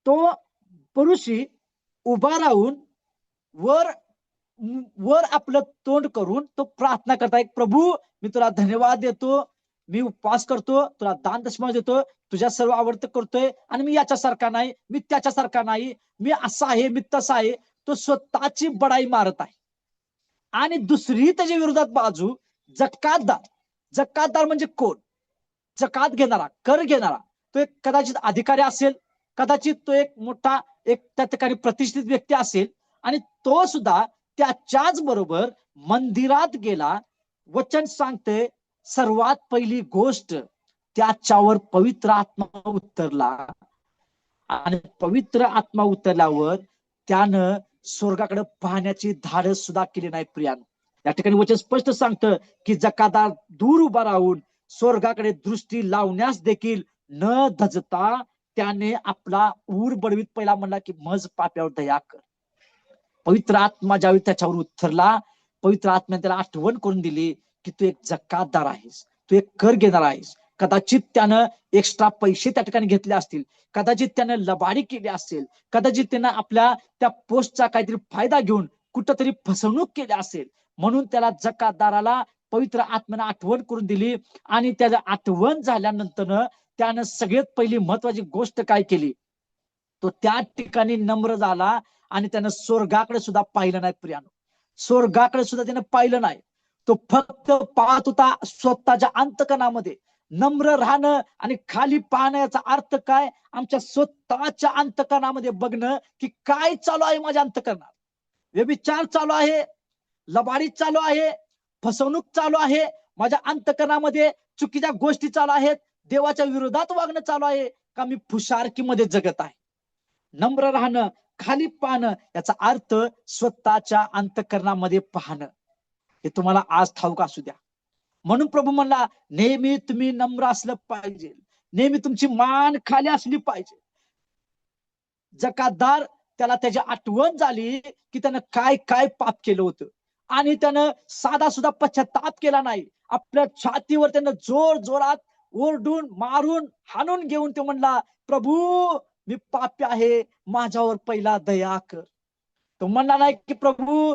तो पुरुषी उभा राहून वर आपलं तोंड करून तो प्रार्थना करताय, प्रभू मी तुला धन्यवाद देतो मी उपवास करतो, तुला दान दशमा देतो, तुझ्या सर्व आवडतं करतोय आणि मी याच्यासारखा नाही, मी त्याच्यासारखा नाही, मी असा आहे, मी तसा आहे. तो स्वतःची बडाई मारत आहे. आणि दुसरी त्याच्या विरोधात बाजू जकातदार. जकातदार म्हणजे कोण? जकात घेणारा, कर घेणारा. तो एक कदाचित अधिकारी असेल, कदाचित तो एक मोठा एक त्या ठिकाणी प्रतिष्ठित व्यक्ती असेल, आणि तो सुद्धा त्याच्याच बरोबर मंदिरात गेला. वचन सांगते सर्वात पहिली गोष्ट त्याच्यावर पवित्र आत्मा उतरला, आणि पवित्र आत्मा उतरल्यावर त्यानं स्वर्गाकडे पाहण्याची धाडस सुद्धा केली नाही. प्रियानो, या ठिकाणी वचन स्पष्ट सांगतं की जकातदार दूर उभा राहून स्वर्गाकडे दृष्टी लावण्यास देखील न धजता त्याने आपला ऊर बडवीत पहिला म्हणला की मज पाप्यावर दया कर. पवित्र आत्मा ज्यावेळी त्याच्यावर उतरला, पवित्र आत्म्याने त्याला आठवण करून दिली की तू एक जकातदार आहेस, तू एक कर घेणार आहेस. कदाचित त्यानं एक्स्ट्रा पैसे त्या ठिकाणी घेतले असतील, कदाचित त्यानं लबाडी केली असेल, कदाचित त्यानं आपल्या त्या पोस्टचा काहीतरी फायदा घेऊन कुठंतरी फसवणूक केली असेल. म्हणून त्याला जकातदाराला पवित्र आत्म्यानं आठवण करून दिली, आणि त्याला आठवण झाल्यानंतर त्यानं सगळ्यात पहिली महत्वाची गोष्ट काय केली? तो त्या ठिकाणी नम्र झाला आणि त्यानं स्वर्गाकडे सुद्धा पाहिलं नाही. प्रियानो, स्वर्गाकडे सुद्धा त्यानं पाहिलं नाही. तो फक्त पाहत होता स्वतःच्या अंतकणामध्ये. नम्र राहणं आणि खाली पाहणं याचा अर्थ काय? आमच्या स्वतःच्या अंतकणामध्ये बघणं की काय चालू आहे माझ्या अंतकरणात. व्यभिचार चालू आहे, लबाडी चालू आहे, फसवणूक चालू आहे, माझ्या अंतकरणामध्ये चुकीच्या गोष्टी चालू आहेत, देवाच्या विरोधात वागणं चालू आहे का मी फुशारकीमध्ये जगत आहे. नम्र राहणं, खाली पाहणं याचा अर्थ स्वतःच्या अंतकरणामध्ये पाहणं. हे तुम्हाला आज ठाऊक असू द्या. म्हणून प्रभू म्हणला नेहमी तुम्ही नम्र असलं पाहिजे, नेहमी तुमची मान खाली असली पाहिजे. जकातदार त्याला त्याची आठवण झाली की त्यानं काय काय पाप केलं होतं, आणि त्यानं साधा सुद्धा पश्चाताप केला नाही. आपल्या छातीवर त्यानं जोर जोरात ओरडून मारून हाणून घेऊन ते म्हणला, प्रभू मी पापी आहे, माझ्यावर पहिला दया कर. तो म्हणला नाही की प्रभू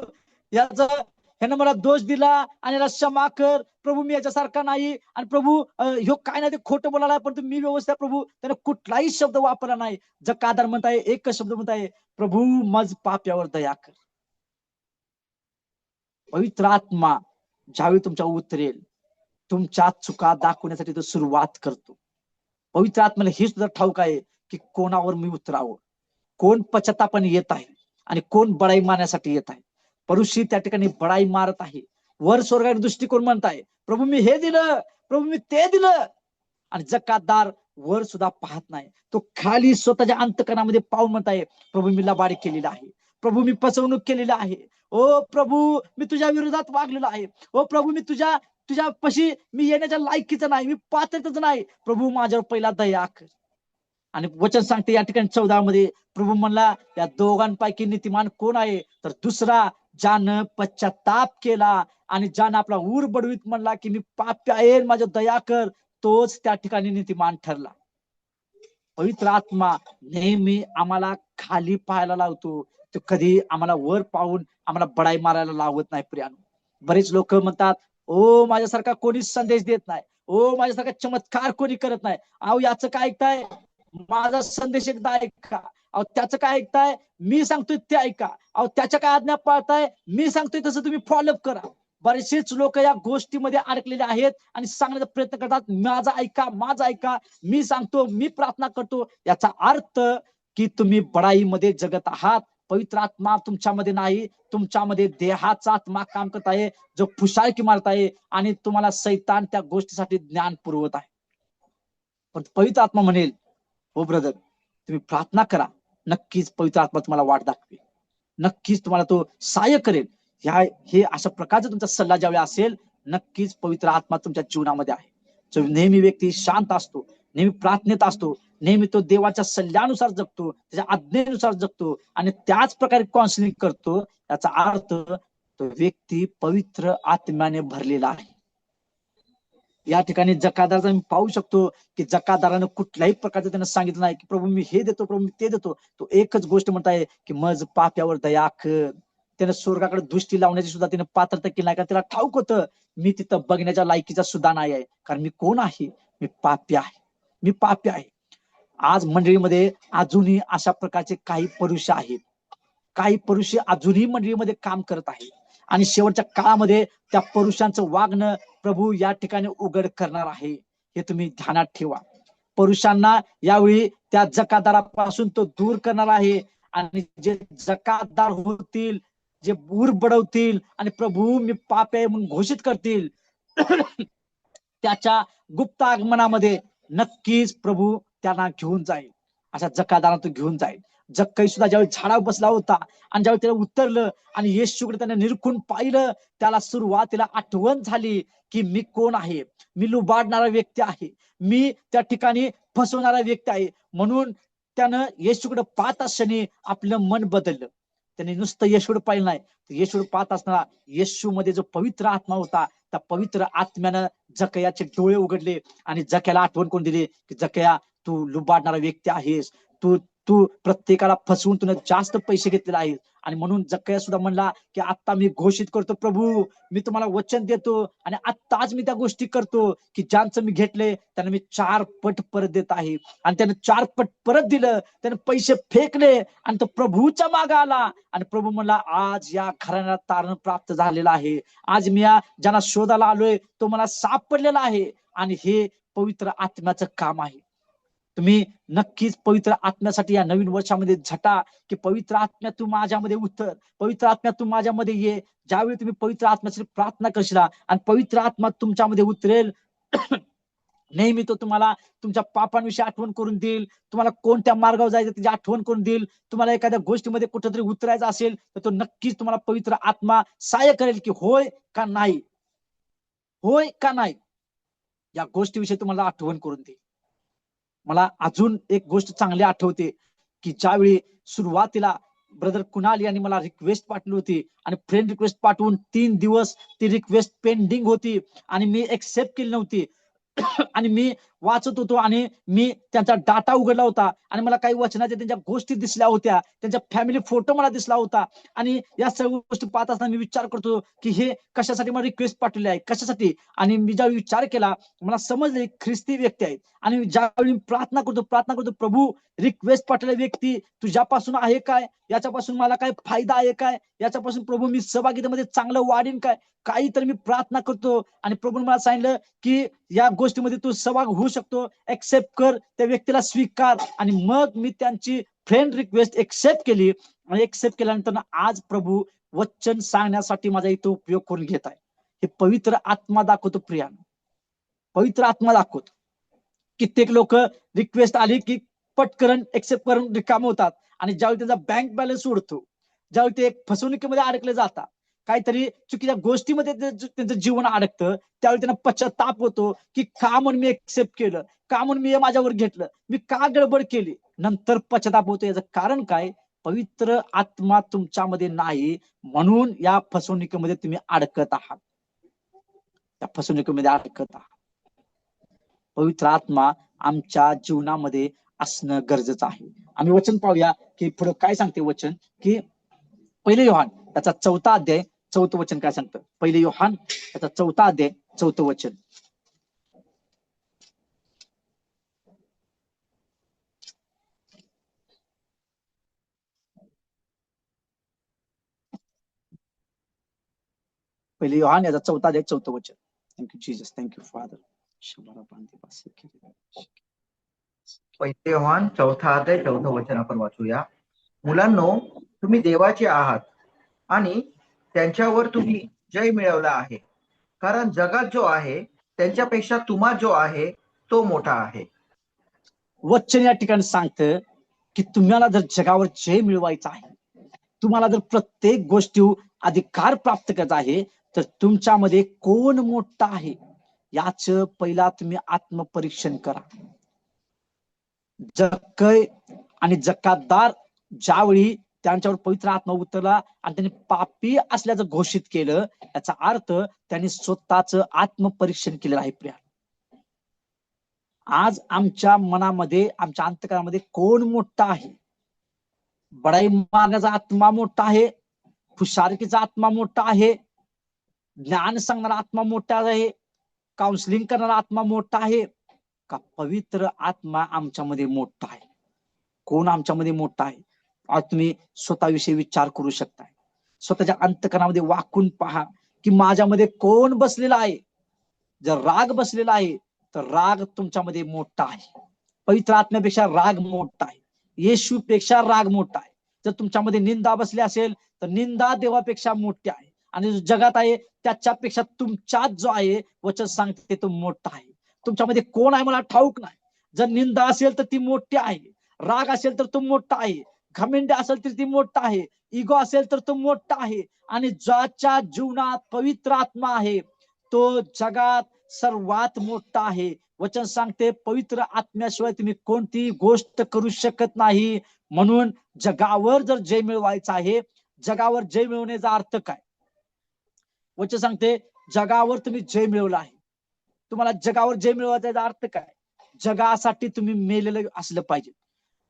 ह्यानं मला दोष दिला आणि याला क्षमा कर, प्रभू मी याच्यासारखा नाही, आणि प्रभू ह्यो काय नाही ते खोटं बोलायला, पण मी व्यवस्थित. प्रभू त्यानं कुठलाही शब्द वापरला नाही. जकातदार म्हणताय एकच शब्द म्हणताय, प्रभू मज पाप्यावर दया कर. पवित्र आत्मा ज्यावेळी तुमच्यावर उतरेल, तुमच्या चुका दाखवण्यासाठी तो सुरुवात करतो. पवित्र आत्म्याला हे सुद्धा ठाऊक आहे की कोणावर मी उतरावं, कोण पश्चात्तापाने येत आहे आणि कोण बडाई मारण्यासाठी येत आहे. परुषी त्या ठिकाणी बडाई मारत आहे. वर स्वर्गाकडे दृष्टिकोन म्हणताय, प्रभू मी हे दिलं, प्रभू मी ते दिलं, आणि जकातदार वर सुद्धा पाहत नाही. तो खाली स्वतःच्या अंतकरणामध्ये पाहून म्हणताय, प्रभू मी लबाडी केलेला आहे, प्रभू मी फसवणूक केलेली आहे, ओ प्रभू मी तुझ्या विरोधात वागलेलो आहे, ओ प्रभू मी तुझ्या पशी मी येण्याच्या लायकीचं नाही, मी पात्रच नाही, प्रभू माझ्यावर पहिला दया कर. आणि वचन सांगते या ठिकाणी 14 मध्ये, प्रभू म्हणला या दोघांपैकी नीतिमान कोण आहे? तर दुसरा, ज्यानं पश्चाताप केला आणि ज्यानं आपला ऊर बडवीत म्हणला की मी पापी आहे, माझ्या दया कर, तोच त्या ठिकाणी नीतिमान ठरला. पवित्र आत्मा नेहमी आम्हाला खाली पाहायला लावतो, तो कधी आम्हाला वर पाहून आम्हाला बडाई मारायला लावत नाही. प्रियानो, बरेच लोक म्हणतात, ओ माझ्यासारखा कोणीच संदेश देत नाही, ओ माझ्यासारखा चमत्कार कोणी करत नाही, अहो याचं काय ऐकताय, माझा संदेश एकदा ऐका, अहो त्याचं काय ऐकताय, मी सांगतोय ते ऐका, अहो त्याच्या काय आज्ञा पाळताय, मी सांगतोय तसं तुम्ही फॉलोअप करा. बरेचसेच लोक या गोष्टीमध्ये अडकलेले आहेत आणि सांगण्याचा प्रयत्न करतात, माझा ऐका, माझा ऐका, मी सांगतो, मी प्रार्थना करतो. याचा अर्थ की तुम्ही बडाईमध्ये जगत आहात. पवित्र आत्मा तुमच्यामध्ये नाही, तुमच्यामध्ये देहाचा आत्मा काम करत आहे, जो फुशाळकी मारत आहे आणि तुम्हाला सैतान त्या गोष्टीसाठी ज्ञान पुरवत आहे. पण पवित्र आत्मा म्हणेल, हो ब्रदर तुम्ही प्रार्थना करा, नक्कीच पवित्र आत्मा तुम्हाला वाट दाखवेल, नक्कीच तुम्हाला तो सहाय्य करेल. हे अशा प्रकारचा तुमचा सल्ला ज्यावेळी असेल, नक्कीच पवित्र आत्मा तुमच्या जीवनामध्ये आहे. जो नेहमी व्यक्ती शांत असतो, नेहमी प्रार्थनेत असतो, नेहमी तो देवाच्या सल्ल्यानुसार जगतो, त्याच्या आज्ञेनुसार जगतो आणि त्याच प्रकारे काउन्सिलिंग करतो, याचा अर्थ तो व्यक्ती पवित्र आत्म्याने भरलेला आहे. या ठिकाणी जकातदाराचा मी पाहू शकतो की जकातदारानं कुठल्याही प्रकारचं त्यानं सांगितलं नाही की प्रभू मी हे देतो, प्रभू मी ते देतो. तो एकच गोष्ट म्हणताय की मज पाप्यावर दया कर. त्यानं स्वर्गाकडे दृष्टी लावण्याची सुद्धा त्यानं पात्रता केली नाही, का त्याला ठाऊक होतं मी तिथं बघण्याच्या लायकीचा सुद्धा नाही आहे, कारण मी कोण आहे? मी पापी आहे, मी पापी आहे. आज मंडळीमध्ये अजूनही अशा प्रकारचे काही पुरुष आहेत, काही पुरुष अजूनही मंडळीमध्ये काम करत आहेत आणि शेवटच्या काळामध्ये त्या पुरुषांचं वागणं प्रभू या ठिकाणी उघड करणार आहे, हे तुम्ही ध्यानात ठेवा. पुरुषांना यावेळी त्या जकादारापासून तो दूर करणार आहे आणि जे जकातदार होतील, जे बूर बडवतील आणि प्रभू मी पाप आहे म्हणून घोषित करतील, त्याच्या गुप्त आगमनामध्ये नक्कीच प्रभू त्यांना घेऊन जाईल. अशा जकादारांना तो घेऊन जाईल. जक्कई सुद्धा ज्यावेळी झाडावर बसला होता आणि ज्यावेळी त्याला उतरलं आणि येशूकडे त्याने निरखून पाहिलं, त्याला सुरुवातीला आठवण झाली की मी कोण आहे? मी लुबाडणारा व्यक्ती आहे, मी त्या ठिकाणी फसवणारा व्यक्ती आहे. म्हणून त्यानं येशूकडे पाहत असताना आपलं मन बदललं. त्यांनी नुसतं येशूकडे पाहिलं नाही, येशूकडे पाहत असताना येशू मध्ये जो पवित्र आत्मा होता, त्या पवित्र आत्म्यानं जकयाचे डोळे उघडले आणि जक्याला आठवण करून दिली की जकया, तू लुबाडणारा व्यक्ती आहेस, तू तू प्रत्येकाला फसवून तुला जास्त पैसे घेतलेले आहेत. आणि म्हणून जक्कया सुद्धा म्हणला की आता मी घोषित करतो प्रभू, मी तुम्हाला वचन देतो आणि आत्ताच मी त्या गोष्टी करतो की ज्यांचं मी घेतले त्यांना मी 4 पट परत देत आहे. आणि त्याने 4 पट परत दिलं, त्याने पैसे फेकले आणि तो प्रभूच्या मागे आला आणि प्रभू म्हणला, आज या घराण्याला तारण प्राप्त झालेलं आहे, आज मी या ज्यांना शोधायला आलोय तो मला सापडलेला आहे. आणि हे पवित्र आत्म्याचं काम आहे. तुम्ही नक्कीच पवित्र आत्म्यासाठी या नवीन वर्षामध्ये झटा की पवित्र आत्म्या तू माझ्यामध्ये उतर, पवित्र आत्म्या तू माझ्यामध्ये ये. ज्यावेळी तुम्ही पवित्र आत्म्यासाठी प्रार्थना करशील आणि पवित्र आत्मा तुमच्यामध्ये उतरेल, नेहमी तो तुम्हाला तुमच्या पापांविषयी आठवण करून देईल, तुम्हाला कोणत्या मार्गावर जायचं त्याची आठवण करून देईल. तुम्हाला एखाद्या गोष्टीमध्ये कुठेतरी उतरायचं असेल तर तो नक्कीच तुम्हाला पवित्र आत्मा सहाय्य करेल की होय का नाही, होय का नाही, या गोष्टीविषयी तुम्हाला आठवण करून देईल. मला अजून एक गोष्ट चांगली आठवते की ज्यावेळी सुरुवातीला ब्रदर कुणाल यांनी मला रिक्वेस्ट पाठवली होती आणि फ्रेंड रिक्वेस्ट पाठवून 3 दिवस ती रिक्वेस्ट पेंडिंग होती आणि मी एक्सेप्ट केली नव्हती. आणि मी वाचत होतो आणि मी त्यांचा डाटा उघडला होता आणि मला काही वचनाच्या त्यांच्या गोष्टी दिसल्या होत्या, त्यांचा फॅमिली फोटो मला दिसला होता. आणि या सर्व गोष्टी पाहत असताना मी विचार करतो की हे कशासाठी मला रिक्वेस्ट पाठवली आहे, कशासाठी. आणि मी ज्यावेळी विचार केला मला समजले ख्रिस्ती व्यक्ती आहेत. आणि ज्यावेळी प्रार्थना करतो प्रभू रिक्वेस्ट पाठवलेली व्यक्ती तुझ्यापासून आहे काय, याच्यापासून मला काय फायदा आहे काय, याच्यापासून प्रभू मी सहभागितेमध्ये चांगलं वाढीन काय, काही तर मी प्रार्थना करतो. आणि प्रभू मला सांगितलं की या गोष्टीमध्ये तू सहभाग होऊ शकतो, एक्सेप्ट कर, त्या व्यक्तीला स्वीकार. आणि मग मी त्यांची फ्रेंड रिक्वेस्ट एक्सेप्ट केली आणि एक्सेप्ट केल्यानंतर आज प्रभू वचन सांगण्यासाठी माझा इथं उपयोग करून घेत आहे. हे पवित्र आत्मा दाखवतो प्रियानो, पवित्र आत्मा दाखवतो. कित्येक लोक रिक्वेस्ट आली की पटकन एक्सेप्ट करून रिकाम होतात आणि ज्यावेळी त्यांचा बँक बॅलन्स उडतो, ज्यावेळी ते एक फसवणुकीमध्ये अडकले जातात, काहीतरी चुकीच्या गोष्टीमध्ये त्यांचं जीवन अडकतं, त्यावेळी त्यांना पश्चाताप होतो की का म्हणून मी एक्सेप्ट केलं, का म्हणून मी हे माझ्यावर घेतलं, मी का गडबड केली. नंतर पश्चाताप होतो. याचं कारण काय? पवित्र आत्मा तुमच्यामध्ये नाही, म्हणून या फसवणुकीमध्ये तुम्ही अडकत आहात, त्या फसवणुकीमध्ये अडकत आहात. पवित्र आत्मा आमच्या जीवनामध्ये असणं गरजेचं आहे. आम्ही वचन पाहूया की पुढे काय सांगते वचन, की 1 योहान त्याचा 4था अध्याय 4थं वचन काय सांगतं. 1 योहान त्याचा 4था अध्याय 4थं वचन. पहिले योहान याचा 4था अध्याय 4थं वचन. Thank you Jesus, thank you father. 1 योहान 4था अध्याय 4थं वचन आपण वाचूया. मुलांनो, तुम्ही देवाचे आहात आणि त्यांच्यावर तुम्ही जय मिळवला आहे, कारण जगात जो आहे त्यांच्यापेक्षा तुम्हा जो आहे तो मोठा आहे. वचन या ठिकाणी सांगतं की तुम्हाला जर जगावर जय मिळवायचा आहे, तुम्हाला जर प्रत्येक गोष्टी अधिकार प्राप्त करायचा आहे, तर तुमच्यामध्ये कोण मोठा आहे याच पहिला तुम्ही आत्मपरीक्षण करा. जक्कय आणि जकातदार ज्यावेळी त्यांच्यावर पवित्र आत्मा उतरला आणि त्यांनी पापी असल्याचं घोषित केलं, याचा अर्थ त्यांनी स्वतःच आत्मपरीक्षण केलेलं आहे. प्रिया, आज आमच्या मनामध्ये, आमच्या अंतःकरणामध्ये कोण मोठा आहे? बडाई मारण्याचा आत्मा मोठा आहे, फुशारकीचा आत्मा मोठा आहे, ज्ञान सांगणारा आत्मा मोठा आहे, काउन्सिलिंग करणारा आत्मा मोठा आहे का पवित्र आत्मा आमच्यामध्ये मोठा आहे? कोण आमच्यामध्ये मोठा आहे? आज तुम्ही स्वतःविषयी विचार करू शकताय. स्वतःच्या अंतकरणामध्ये वाकून पहा की माझ्यामध्ये कोण बसलेला आहे. जर राग बसलेला आहे तर राग तुमच्यामध्ये मोठा आहे. पवित्र आत्म्यापेक्षा राग मोठा आहे. येशूपेक्षा राग मोठा आहे. जर तुमच्यामध्ये निंदा बसली असेल तर निंदा देवापेक्षा मोठी आहे. आणि जो जगात आहे त्याच्यापेक्षा तुमच्यात जो आहे वचन सांगते तो मोठा आहे. तुमच्यामध्ये कोण आहे मला ठाऊक नाही. जर निंदा असेल तर ती मोठी आहे, राग असेल तर तो मोठा आहे, घमेंड असेल तर ती मोठा आहे, इगो असेल तर तो मोठा आहे. आणि ज्याच्या जीवनात पवित्र आत्मा आहे तो जगात सर्वात मोठा आहे. वचन सांगते पवित्र आत्म्याशिवाय तुम्ही कोणतीही गोष्ट करू शकत नाही. म्हणून जगावर जर जय मिळवायचा आहे, जगावर जय मिळवण्याचा अर्थ काय? वचन सांगते जगावर तुम्ही जय मिळवला आहे. तुम्हाला जगावर जय मिळवायचा अर्थ काय? जगासाठी तुम्ही मेलेलं असलं पाहिजे.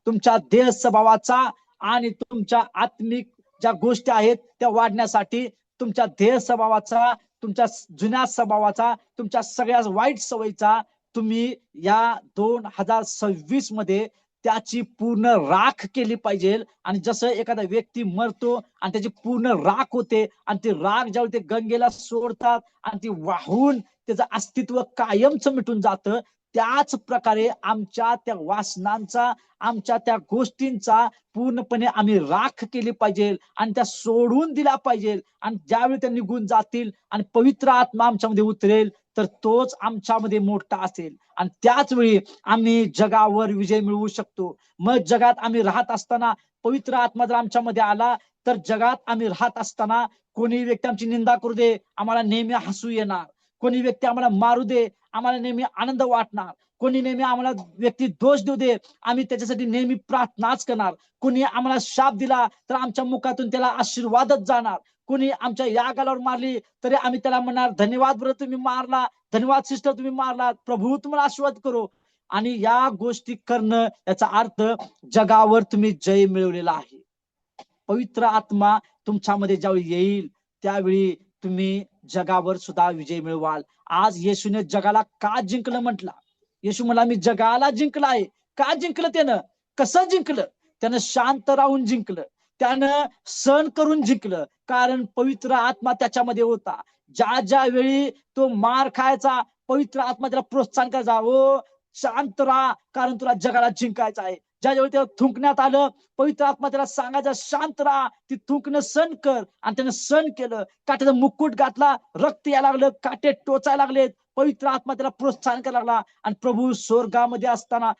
तुमच्या देह स्वभावाचा आणि तुमच्या आत्मिक ज्या गोष्टी आहेत त्या वाढण्यासाठी तुमच्या देह स्वभावाचा, तुमच्या जुन्या स्वभावाचा, तुमच्या सगळ्या वाईट सवयीचा तुम्ही या 2026 मध्ये त्याची पूर्ण राख केली पाहिजे. आणि जसं एखादा व्यक्ती मरतो आणि त्याची पूर्ण राख होते आणि ती राख ज्यावेळी ते गंगेला सोडतात आणि ती वाहून त्याचं अस्तित्व कायमचं मिटून जातं, त्याच प्रकारे आमच्या त्या वासनांचा, आमच्या त्या गोष्टींचा पूर्णपणे आम्ही राख केली पाहिजे आणि त्या सोडून दिल्या पाहिजे. आणि ज्यावेळी त्या निघून जातील आणि पवित्र आत्मा आमच्यामध्ये उतरेल तर तोच आमच्यामध्ये मोठा असेल आणि त्याच वेळी आम्ही जगावर विजय मिळवू शकतो. मग जगात आम्ही राहत असताना पवित्र आत्मा जर आमच्यामध्ये आला तर जगात आम्ही राहत असताना कोणी व्यक्ती आमची निंदा करू दे, आम्हाला नेहमी हसू येणार. कोणी व्यक्ती आम्हाला मारू दे, आम्हाला नेहमी आनंद वाटणार. कोणी नेहमी आम्हाला व्यक्ती दोष देऊ दे, आम्ही त्याच्यासाठी नेहमी प्रार्थनाच करणार. कोणी आम्हाला शाप दिला तर आमच्या मुखातून त्याला आशीर्वादच जाणार. कोणी आमच्या या गालावर मारली तरी आम्ही त्याला म्हणणार धन्यवाद ब्रदर तुम्ही मारला, धन्यवाद सिस्टर तुम्ही मारला, प्रभू तुम्हाला आशीर्वाद करो. आणि या गोष्टी करणं याचा अर्थ जगावर तुम्ही जय मिळवलेला आहे. पवित्र आत्मा तुमच्यामध्ये ज्यावेळी येईल त्यावेळी तुम्ही जगावर सुद्धा विजय मिळवाल. आज येशूने जगाला का जिंकलं म्हटलं? येशू म्हणला मी जगाला जिंकला आहे. का जिंकलं त्यानं? कसं जिंकलं? त्यानं शांत राहून जिंकलं, त्यानं सहन करून जिंकलं. कारण पवित्र आत्मा त्याच्यामध्ये होता. ज्या ज्या वेळी तो मार खायचा पवित्र आत्मा त्याला प्रोत्साहन करायचा, ओ शांत राहा कारण तुला जगाला जिंकायचं आहे. ज्या ज्यावेळी त्याला थुंकण्यात आलं पवित्र आत्मा त्याला सांगायचा शांत राहा, ती थुंकणं सहन कर. आणि त्यानं सहन केलं. काट्याचा मुकुट घातला, रक्त यायला लागलं, काटे टोचायला लागलेत, पवित्र आत्मा त्याला प्रोत्साहन करायला लागला. आणि प्रभू स्वर्गामध्ये असताना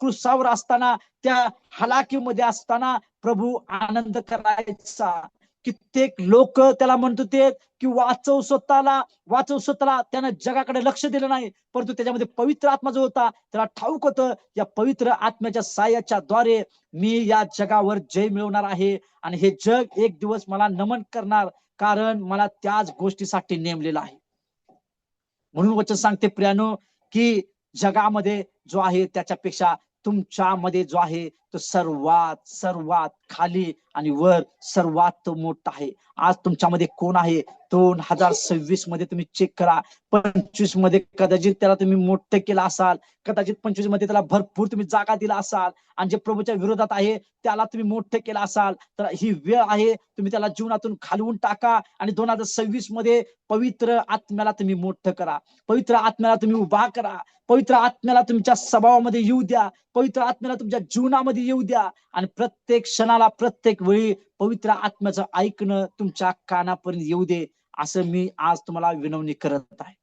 क्रुसावर असताना, त्या हलाखीमध्ये असताना प्रभू आनंद करायचा. कित्येक लोक त्याला म्हणत होते की वाचव स्वतःला, वाचव स्वतःला. त्यानं जगाकडे लक्ष दिलं नाही, परंतु त्याच्यामध्ये पवित्र आत्मा जो होता त्याला ठाऊक होतं या पवित्र आत्म्याच्या साह्याच्या द्वारे मी या जगावर जय मिळवणार आहे. आणि हे जग एक दिवस मला नमन करणार, कारण मला त्याच गोष्टीसाठी नेमलेलं आहे. म्हणून वचन सांगते प्रियानो की जगामध्ये जो आहे त्याच्यापेक्षा तुमच्यामध्ये जो आहे तो सर्वात सर्वात खाली आणि वर सर्वात मोठा आहे. आज तुमच्यामध्ये कोण आहे? 2026 मध्ये तुम्ही चेक करा. 25 मध्ये कदाचित त्याला तुम्ही मोठं केलं असाल, कदाचित 25 मध्ये त्याला भरपूर तुम्ही जागा दिला असाल आणि जे प्रभूच्या विरोधात आहे त्याला तुम्ही मोठं केलं असाल, तर ही वेळ आहे तुम्ही त्याला जीवनातून घालवून टाका आणि 2026 मध्ये पवित्र आत्म्याला तुम्ही मोठं करा, पवित्र आत्म्याला तुम्ही उभा करा, पवित्र आत्म्याला तुमच्या स्वभावामध्ये येऊ द्या, पवित्र आत्म्याला तुमच्या जीवनामध्ये येऊ द्या. आणि प्रत्येक क्षणाला प्रत्येक वेळी पवित्र आत्म्याचं ऐकणं तुमच्या कानापर्यंत येऊ दे, असं मी आज तुम्हाला विनवणी करत आहे.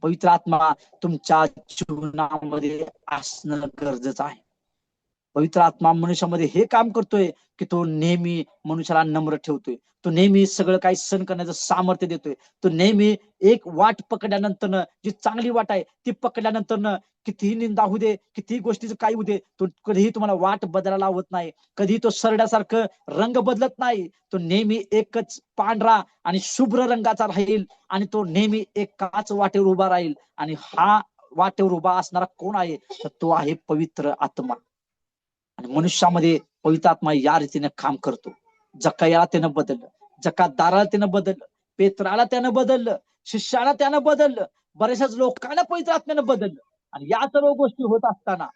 पवित्र आत्मा तुमच्या जीवनामध्ये असणं गरजेचं आहे. पवित्र आत्मा मनुष्यामध्ये हे काम करतोय की तो नेहमी मनुष्याला नम्र ठेवतोय, तो नेहमी सगळं काही सहन करण्याचं सामर्थ्य देतोय. तो नेहमी एक वाट पकडल्यानंतर, जी चांगली वाट आहे ती पकडल्यानंतर कितीही निंदा होऊ दे, कितीही गोष्टीचं काही होऊ दे, तो कधीही तुम्हाला वाट बदलायला लावत नाही. कधी तो सरड्यासारखं रंग बदलत नाही. तो नेहमी एकच पांढरा आणि शुभ्र रंगाचा राहील आणि तो नेहमी एकाच वाटेवर उभा राहील. आणि हा वाटेवर उभा असणारा कोण आहे? तर तो आहे पवित्र आत्मा. आणि मनुष्यामध्ये पवित्र आत्मा या रीतीने काम करतो. जकायाला त्यानं बदललं, जकातदाराला त्यानं बदललं, पेत्राला त्यानं बदललं, शिष्याला त्यानं बदललं, बऱ्याचशाच लोकांना पवित्र आत्म्यानं बदललं. आणि या सर्व गोष्टी होत असताना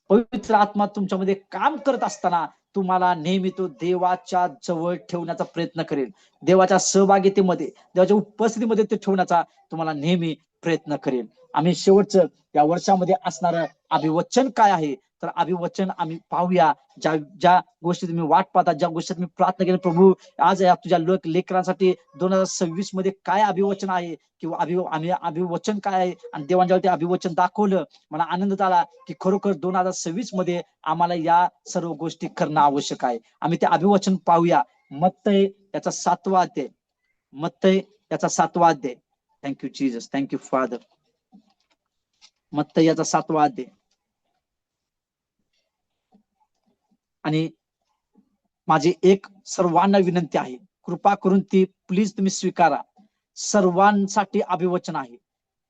पवित्र आत्मा तुमच्यामध्ये काम करत असताना तुम्हाला नेहमी तो देवाच्या जवळ ठेवण्याचा प्रयत्न करेल. देवाच्या सहभागितेमध्ये, देवाच्या उपस्थितीमध्ये ते ठेवण्याचा तुम्हाला नेहमी प्रयत्न करेल. आम्ही शेवटचं या वर्षामध्ये असणारं अभिवचन काय आहे, तर अभिवचन आम्ही पाहूया. ज्या गोष्टी तुम्ही वाट पाहता, ज्या गोष्टी तुम्ही प्रार्थना केली, प्रभू आज या तुझ्या लेकरांसाठी 2026 मध्ये काय अभिवचन आहे किंवा आम्ही अभिवचन काय आहे, आणि देवांच्या ते अभिवचन दाखवलं. मला आनंद झाला की खरोखर 2026 मध्ये आम्हाला या सर्व गोष्टी करणं आवश्यक आहे. आम्ही ते अभिवचन पाहूया. मत्तई याचा 7वा अध्याय, मत्तई याचा 7वा अध्याय. Thank you Jesus, thank you father. मत्तई याचा 7वा अध्याय. आणि माझी एक सर्वांना विनंती आहे, कृपा करून ती प्लीज तुम्ही स्वीकारा. सर्वांसाठी अभिवचन आहे.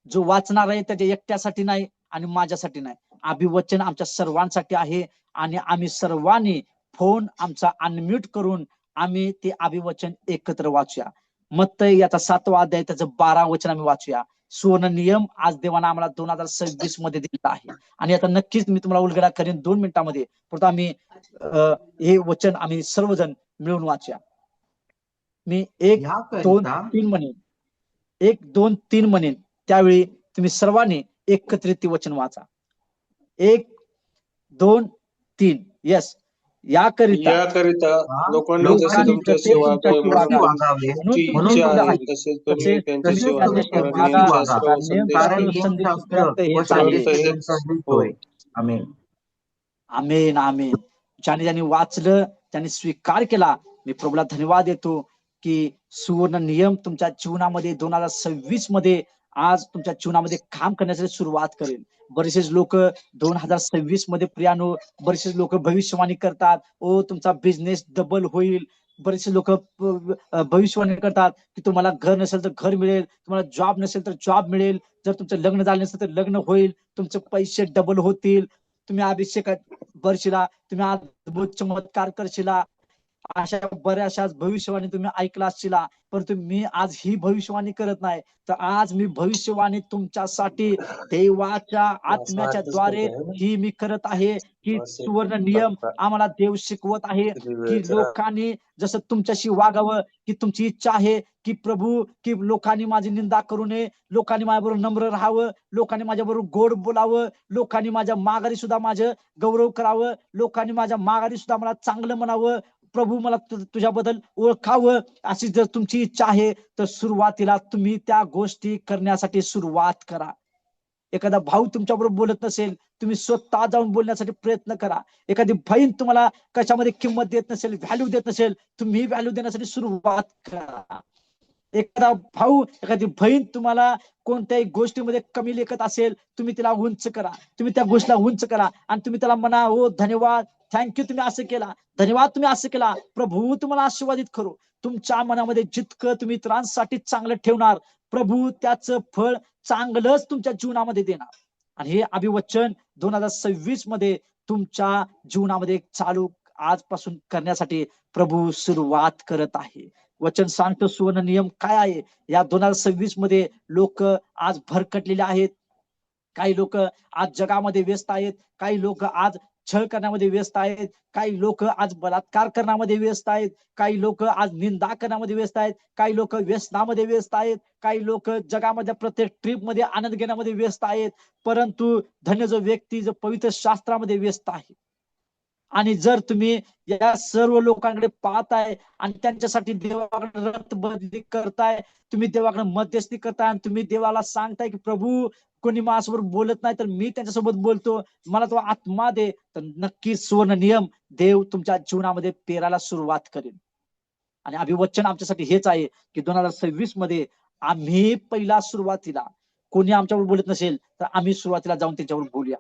जो वाचणार आहे त्याच्या एकट्यासाठी नाही आणि माझ्यासाठी नाही. अभिवचन आमच्या सर्वांसाठी आहे आणि आम्ही सर्वांनी फोन आमचा अनम्यूट करून आम्ही ते अभिवचन एकत्र वाचूया. मत्तई याचा 7वा अध्याय त्याचं 12 वचन आम्ही वाचूया. सुवर्ण नियम आज देवानं आम्हाला 2026 मध्ये दिला आहे. आणि आता नक्कीच मी तुम्हाला उलगडा करेन 2 मिनिटांमध्ये. परंतु आम्ही हे वचन आम्ही सर्वजण मिळून वाचूया. मी 1, 2, 3 म्हणेन, 1, 2, 3 म्हणेन, त्यावेळी तुम्ही सर्वांनी एकत्रित ते वचन वाचा. 1, 2, 3. यस. याकरिता लोकांनी जसे तुमच्याशी वागावे म्हणून इच्छा आहे तसेच तुम्ही त्यांच्याशी वागा, कारण आमेन. आमेन, आमेन. ज्याने वाचलं, त्याने स्वीकार केला, मी प्रभूला धन्यवाद देतो की सुवर्ण नियम तुमच्या जीवनामध्ये 2026 मध्ये आज तुमच्या जीवनामध्ये काम करण्यासाठी सुरुवात करेल. बरेचसे लोक 2026 मध्ये प्रियानो, बरेचसे लोक भविष्यवाणी करतात, ओ तुमचा बिझनेस डबल होईल. बरेचसे लोक भविष्यवाणी करतात की तुम्हाला घर नसेल तर घर मिळेल, तुम्हाला जॉब नसेल तर जॉब मिळेल, जर तुमचं लग्न झालं नसेल तर लग्न होईल, तुमचे पैसे डबल होतील, तुम्ही अभिषेकात बरशीला, तुम्ही अद्भुत चमत्कार करशीला. अशा बऱ्याचशा भविष्यवाणी तुम्ही ऐकला असशीला. परंतु मी आज ही भविष्यवाणी करत नाही, तर आज मी भविष्यवाणी तुमच्यासाठी देवाच्या आत्म्याच्या द्वारे ही मी करत आहे की सुवर्ण नियम आम्हाला देव शिकवत आहे की लोकांनी जसं तुमच्याशी वागावं, की तुमची इच्छा आहे की प्रभू की लोकांनी माझी निंदा करू नये, लोकांनी माझ्याबरोबर नम्र राहावं, लोकांनी माझ्याबरोबर गोड बोलावं, लोकांनी माझ्या माघारी सुद्धा माझं गौरव करावं, लोकांनी माझ्या माघारी सुद्धा मला चांगलं म्हणावं, प्रभू मला तुझ्याबद्दल ओळखावं, अशी जर तुमची इच्छा आहे तर सुरुवातीला तुम्ही त्या गोष्टी करण्यासाठी सुरुवात करा. एखादा भाऊ तुमच्याबरोबर बोलत नसेल, तुम्ही स्वतः जाऊन बोलण्यासाठी प्रयत्न करा. एखादी बहीण तुम्हाला कशामध्ये किंमत देत नसेल, व्हॅल्यू देत नसेल, तुम्ही व्हॅल्यू देण्यासाठी सुरुवात करा. एखादा भाऊ, एखादी बहीण तुम्हाला कोणत्याही गोष्टीमध्ये कमी लेखत असेल, तुम्ही तिला उंच करा, तुम्ही त्या गोष्टीला उंच करा आणि तुम्ही त्याला म्हणा, हो धन्यवाद, थँक्यू, तुम्ही असं केला, धन्यवाद तुम्ही असं केला, प्रभू तुम्हाला आशीर्वादित करू. तुमच्या मनामध्ये जितकं तुम्ही इतरांसाठी चांगलं ठेवणार, प्रभू त्याचं फळ चांगलंच तुमच्या जीवनामध्ये देणार. आणि हे अभिवचन 2026 मध्ये तुमच्या जीवनामध्ये चालू आजपासून करण्यासाठी प्रभू सुरुवात करत आहे. वचन सांगतो सुवर्ण नियम काय आहे. या 2026 मध्ये लोक आज भरकटलेले आहेत. काही लोक आज जगामध्ये व्यस्त आहेत, काही लोक आज छळ करण्यामध्ये व्यस्त आहेत, काही लोक आज बलात्कार करण्यामध्ये व्यस्त आहेत, काही लोक आज निंदा करण्यामध्ये व्यस्त आहेत, काही लोक व्यसनामध्ये व्यस्त आहेत, काही लोक जगामध्ये प्रत्येक ट्रिप मध्ये आनंद घेण्यामध्ये व्यस्त आहेत. परंतु धन्य जो व्यक्ती जो पवित्र शास्त्रामध्ये व्यस्त आहे. आणि जर तुम्ही या सर्व लोकांकडे पाहताय आणि त्यांच्यासाठी देवाकडे रक्तबदली करताय, तुम्ही देवाकडे मध्यस्थी करताय आणि तुम्ही देवाला सांगताय की प्रभू कोणी माझ्यासोबत बोलत नाही तर मी त्यांच्यासोबत बोलतो, मला तो आत्मा दे, तर नक्कीच सुवर्ण नियम देव तुमच्या जीवनामध्ये पेरायला सुरुवात करेल. आणि अभिवचन आमच्यासाठी हेच आहे की 2026 मध्ये आम्ही पहिला सुरुवातीला, कोणी आमच्यावर बोलत नसेल तर आम्ही सुरुवातीला जाऊन त्यांच्यावर बोलूया.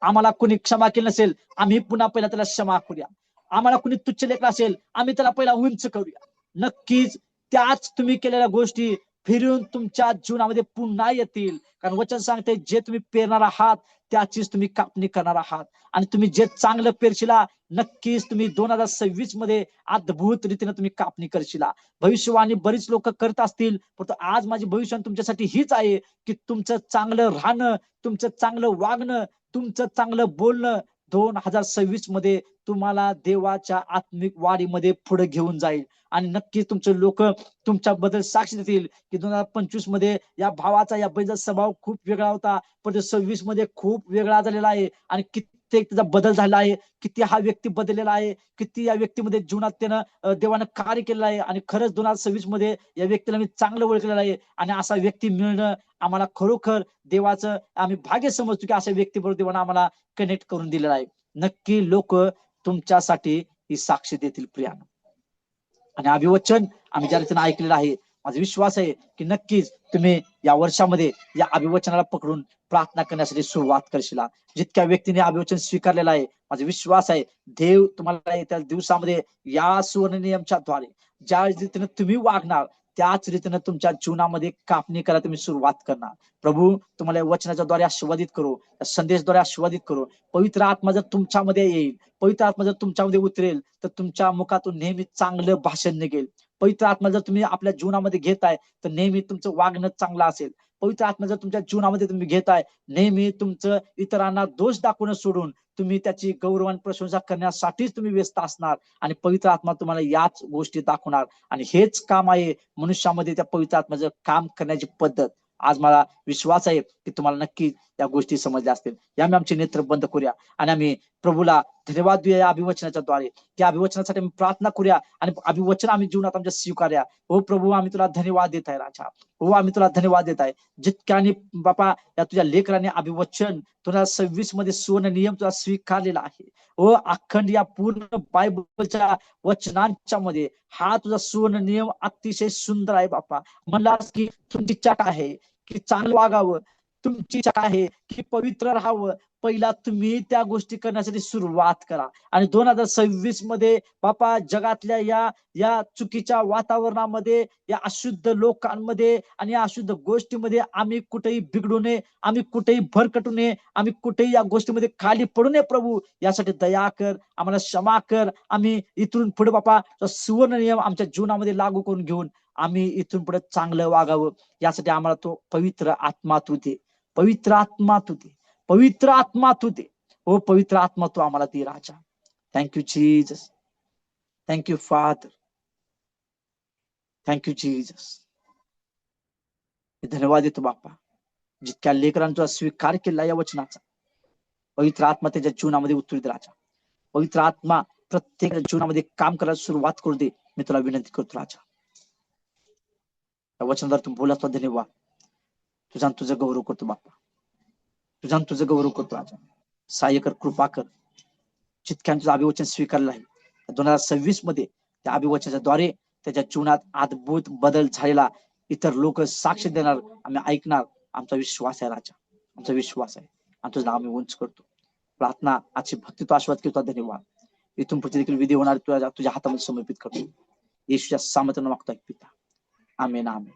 आम्हाला कोणी क्षमा केलं नसेल, आम्ही पुन्हा पहिला त्याला क्षमा करूया. आम्हाला कोणी तुच्छ लेखलं असेल, आम्ही त्याला पहिला उंच करूया. नक्कीच त्याच तुम्ही केलेल्या गोष्टी फिरून तुमच्या जीवनामध्ये पुन्हा येतील. कारण वचन सांगते, जे तुम्ही पेरणार आहात त्याचीच तुम्ही कापणी करणार आहात. आणि तुम्ही जे चांगलं पेरशिला, नक्कीच तुम्ही 2026 मध्ये अद्भुत रीतीने तुम्ही कापणी करशील. भविष्यवाणी बरीच लोक करत असतील, परंतु आज माझी भविष्यवाणी तुमच्यासाठी हीच आहे की तुमचं चांगलं राहणं, तुमचं चांगलं वागणं, तुमचं चांगलं बोलणं 2026 मध्ये तुम्हाला देवाच्या आत्मिक वाढीमध्ये पुढे घेऊन जाईल. आणि नक्कीच तुमचे लोक तुमच्याबद्दल साक्ष देतील की 2025 मध्ये या भावाचा, या बहिणीचा स्वभाव खूप वेगळा होता, पण 26 मध्ये खूप वेगळा झालेला आहे आणि कित्येक त्याचा बदल झाला आहे. किती हा व्यक्ती बदललेला आहे, किती या व्यक्तीमध्ये जीवनात त्यानं देवानं कार्य केलेलं आहे. आणि खरंच 2026 मध्ये या व्यक्तीला मी चांगलं ओळखलेलं आहे. आणि असा व्यक्ती मिळणं आम्हाला खरोखर देवाचं आम्ही भाग्य समजतो की अशा व्यक्तीबरोबर देवानं आम्हाला कनेक्ट करून दिलेला आहे. नक्की लोक तुमच्यासाठी ही साक्ष देतील प्रियानं. आणि अभिवचन आम्ही ज्या रीतीने ऐकलेलं आहे, माझा विश्वास आहे की नक्कीच तुम्ही या वर्षामध्ये या अभिवचनाला पकडून प्रार्थना करण्यासाठी सुरुवात करशील. जितक्या व्यक्तीने अभिवचन स्वीकारलेलं आहे, माझा विश्वास आहे देव तुम्हाला येत्या दिवसामध्ये या सुवर्ण नियमच्या द्वारे ज्या रीतीने तुम्ही वागणार त्याच रीतीने तुमच्या जीवनामध्ये कापणी करायला तुम्ही सुरुवात करणार. प्रभू तुम्हाला या वचनाच्या द्वारे आशीर्वादित करू, या संदेशद्वारे आशीर्वादित करू. पवित्र आत्मा जर तुमच्यामध्ये येईल, पवित्र आत्मा जर तुमच्यामध्ये उतरेल, तर तुमच्या मुखातून नेहमी चांगलं भाषण निघेल. पवित्र आत्मा जर तुम्ही आपल्या जीवनामध्ये घेताय तर नेहमी तुमचं वागणं चांगलं असेल. पवित्र आत्मा जर तुमच्या जीवनामध्ये तुम्ही घेताय, नेहमी तुमचं इतरांना दोष दाखवणं सोडून तुम्ही त्याची गौरवान प्रशंसा करण्यासाठीच तुम्ही व्यस्त असणार. आणि पवित्र आत्मा तुम्हाला याच गोष्टी दाखवणार. आणि हेच काम आहे मनुष्यामध्ये त्या पवित्र आत्म्याचं काम करण्याची पद्धत. आज मला विश्वास आहे की तुम्हाला नक्की या गोष्टी समजल्या असतील. या आम्ही आमचे नेत्र बंद करूया आणि आम्ही प्रभूला धन्यवाद देऊया या अभिवचनाच्या द्वारे. त्या अभिवचनासाठी आम्ही प्रार्थना करूया आणि अभिवचन आम्ही जीवनात आमच्या स्वीकारूया. हो प्रभू, आम्ही तुला धन्यवाद देत आहे राजा. हो, आम्ही तुला धन्यवाद देत आहे. जितक्याने बापा या तुझ्या लेकराने अभिवचन 2026 मध्ये सुवर्ण नियम तुला स्वीकारलेला आहे. हो, अखंड या पूर्ण बायबलच्या वचनांच्या मध्ये हा तुझा सुवर्ण नियम अतिशय सुंदर आहे बापा. म्हणलास की तुमची इच्छा आहे की चांगलं वागावं, तुमची इच्छा आहे की पवित्र राहावं. पहिला तुम्ही त्या गोष्टी करण्यासाठी सुरुवात करा. आणि 2026 मध्ये बापा जगातल्या या चुकीच्या वातावरणामध्ये, या अशुद्ध लोकांमध्ये आणि या अशुद्ध गोष्टीमध्ये आम्ही कुठेही बिघडू नये, आम्ही कुठेही भरकटू नये, आम्ही कुठेही या गोष्टीमध्ये खाली पडू नये. प्रभू यासाठी दया कर, आम्हाला क्षमा कर. आम्ही इथून पुढे बापा सुवर्ण नियम आमच्या जीवनामध्ये लागू करून घेऊन आम्ही इथून पुढे चांगलं वागावं. यासाठी आम्हाला तो पवित्र आत्मा तू दे, पवित्र आत्मा तू दे, पवित्र आत्मा तू दे. हो पवित्र आत्मा तू आम्हाला दे राजा. Thank you Jesus, thank you father, thank you Jesus. धन्यवाद देतो बापा. जितक्या लेकरांचा स्वीकार केला या वचनाचा, पवित्र आत्मा त्याच्या जीवनामध्ये उतरू दे राजा. पवित्र आत्मा प्रत्येक जीवनामध्ये काम करायला सुरुवात करू दे. मी तुला विनंती करतो राजा. या वचनाद्वारे तू बोलत धन्यवाद. तुझं गौरव करतो बापा, तुझं गौरव करतो राजा. सहाय्य कर, कृपा कर. जितक्या तुझं अभिवचन स्वीकारलं आहे 2026 मध्ये त्या अभिवचनाच्या द्वारे त्याच्या जीवनात अद्भुत बदल झालेला इतर लोक साक्ष देणार, आम्ही ऐकणार. आमचा विश्वास आहे राजा, आमचा विश्वास आहे. आणि तुझं नाव मी उंच करतो. प्रार्थना आजची भक्ती तो आशीर्वाद करतो. धन्यवाद. इथून पुढे देखील विधी होणार तुझ्या हातामध्ये समर्पित करतो. येशूच्या सामर्थ्यानं मागतो पिता. आमेन, आमेन.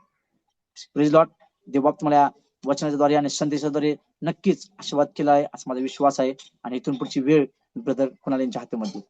Praise Lord. देवबाप तुम्हाला वचनाच्या द्वारे आणि संदेशाद्वारे नक्कीच आशीर्वाद केला आहे असा माझा विश्वास आहे. आणि इथून पुढची वेळ ब्रदर कुणाल यांच्या हातामध्ये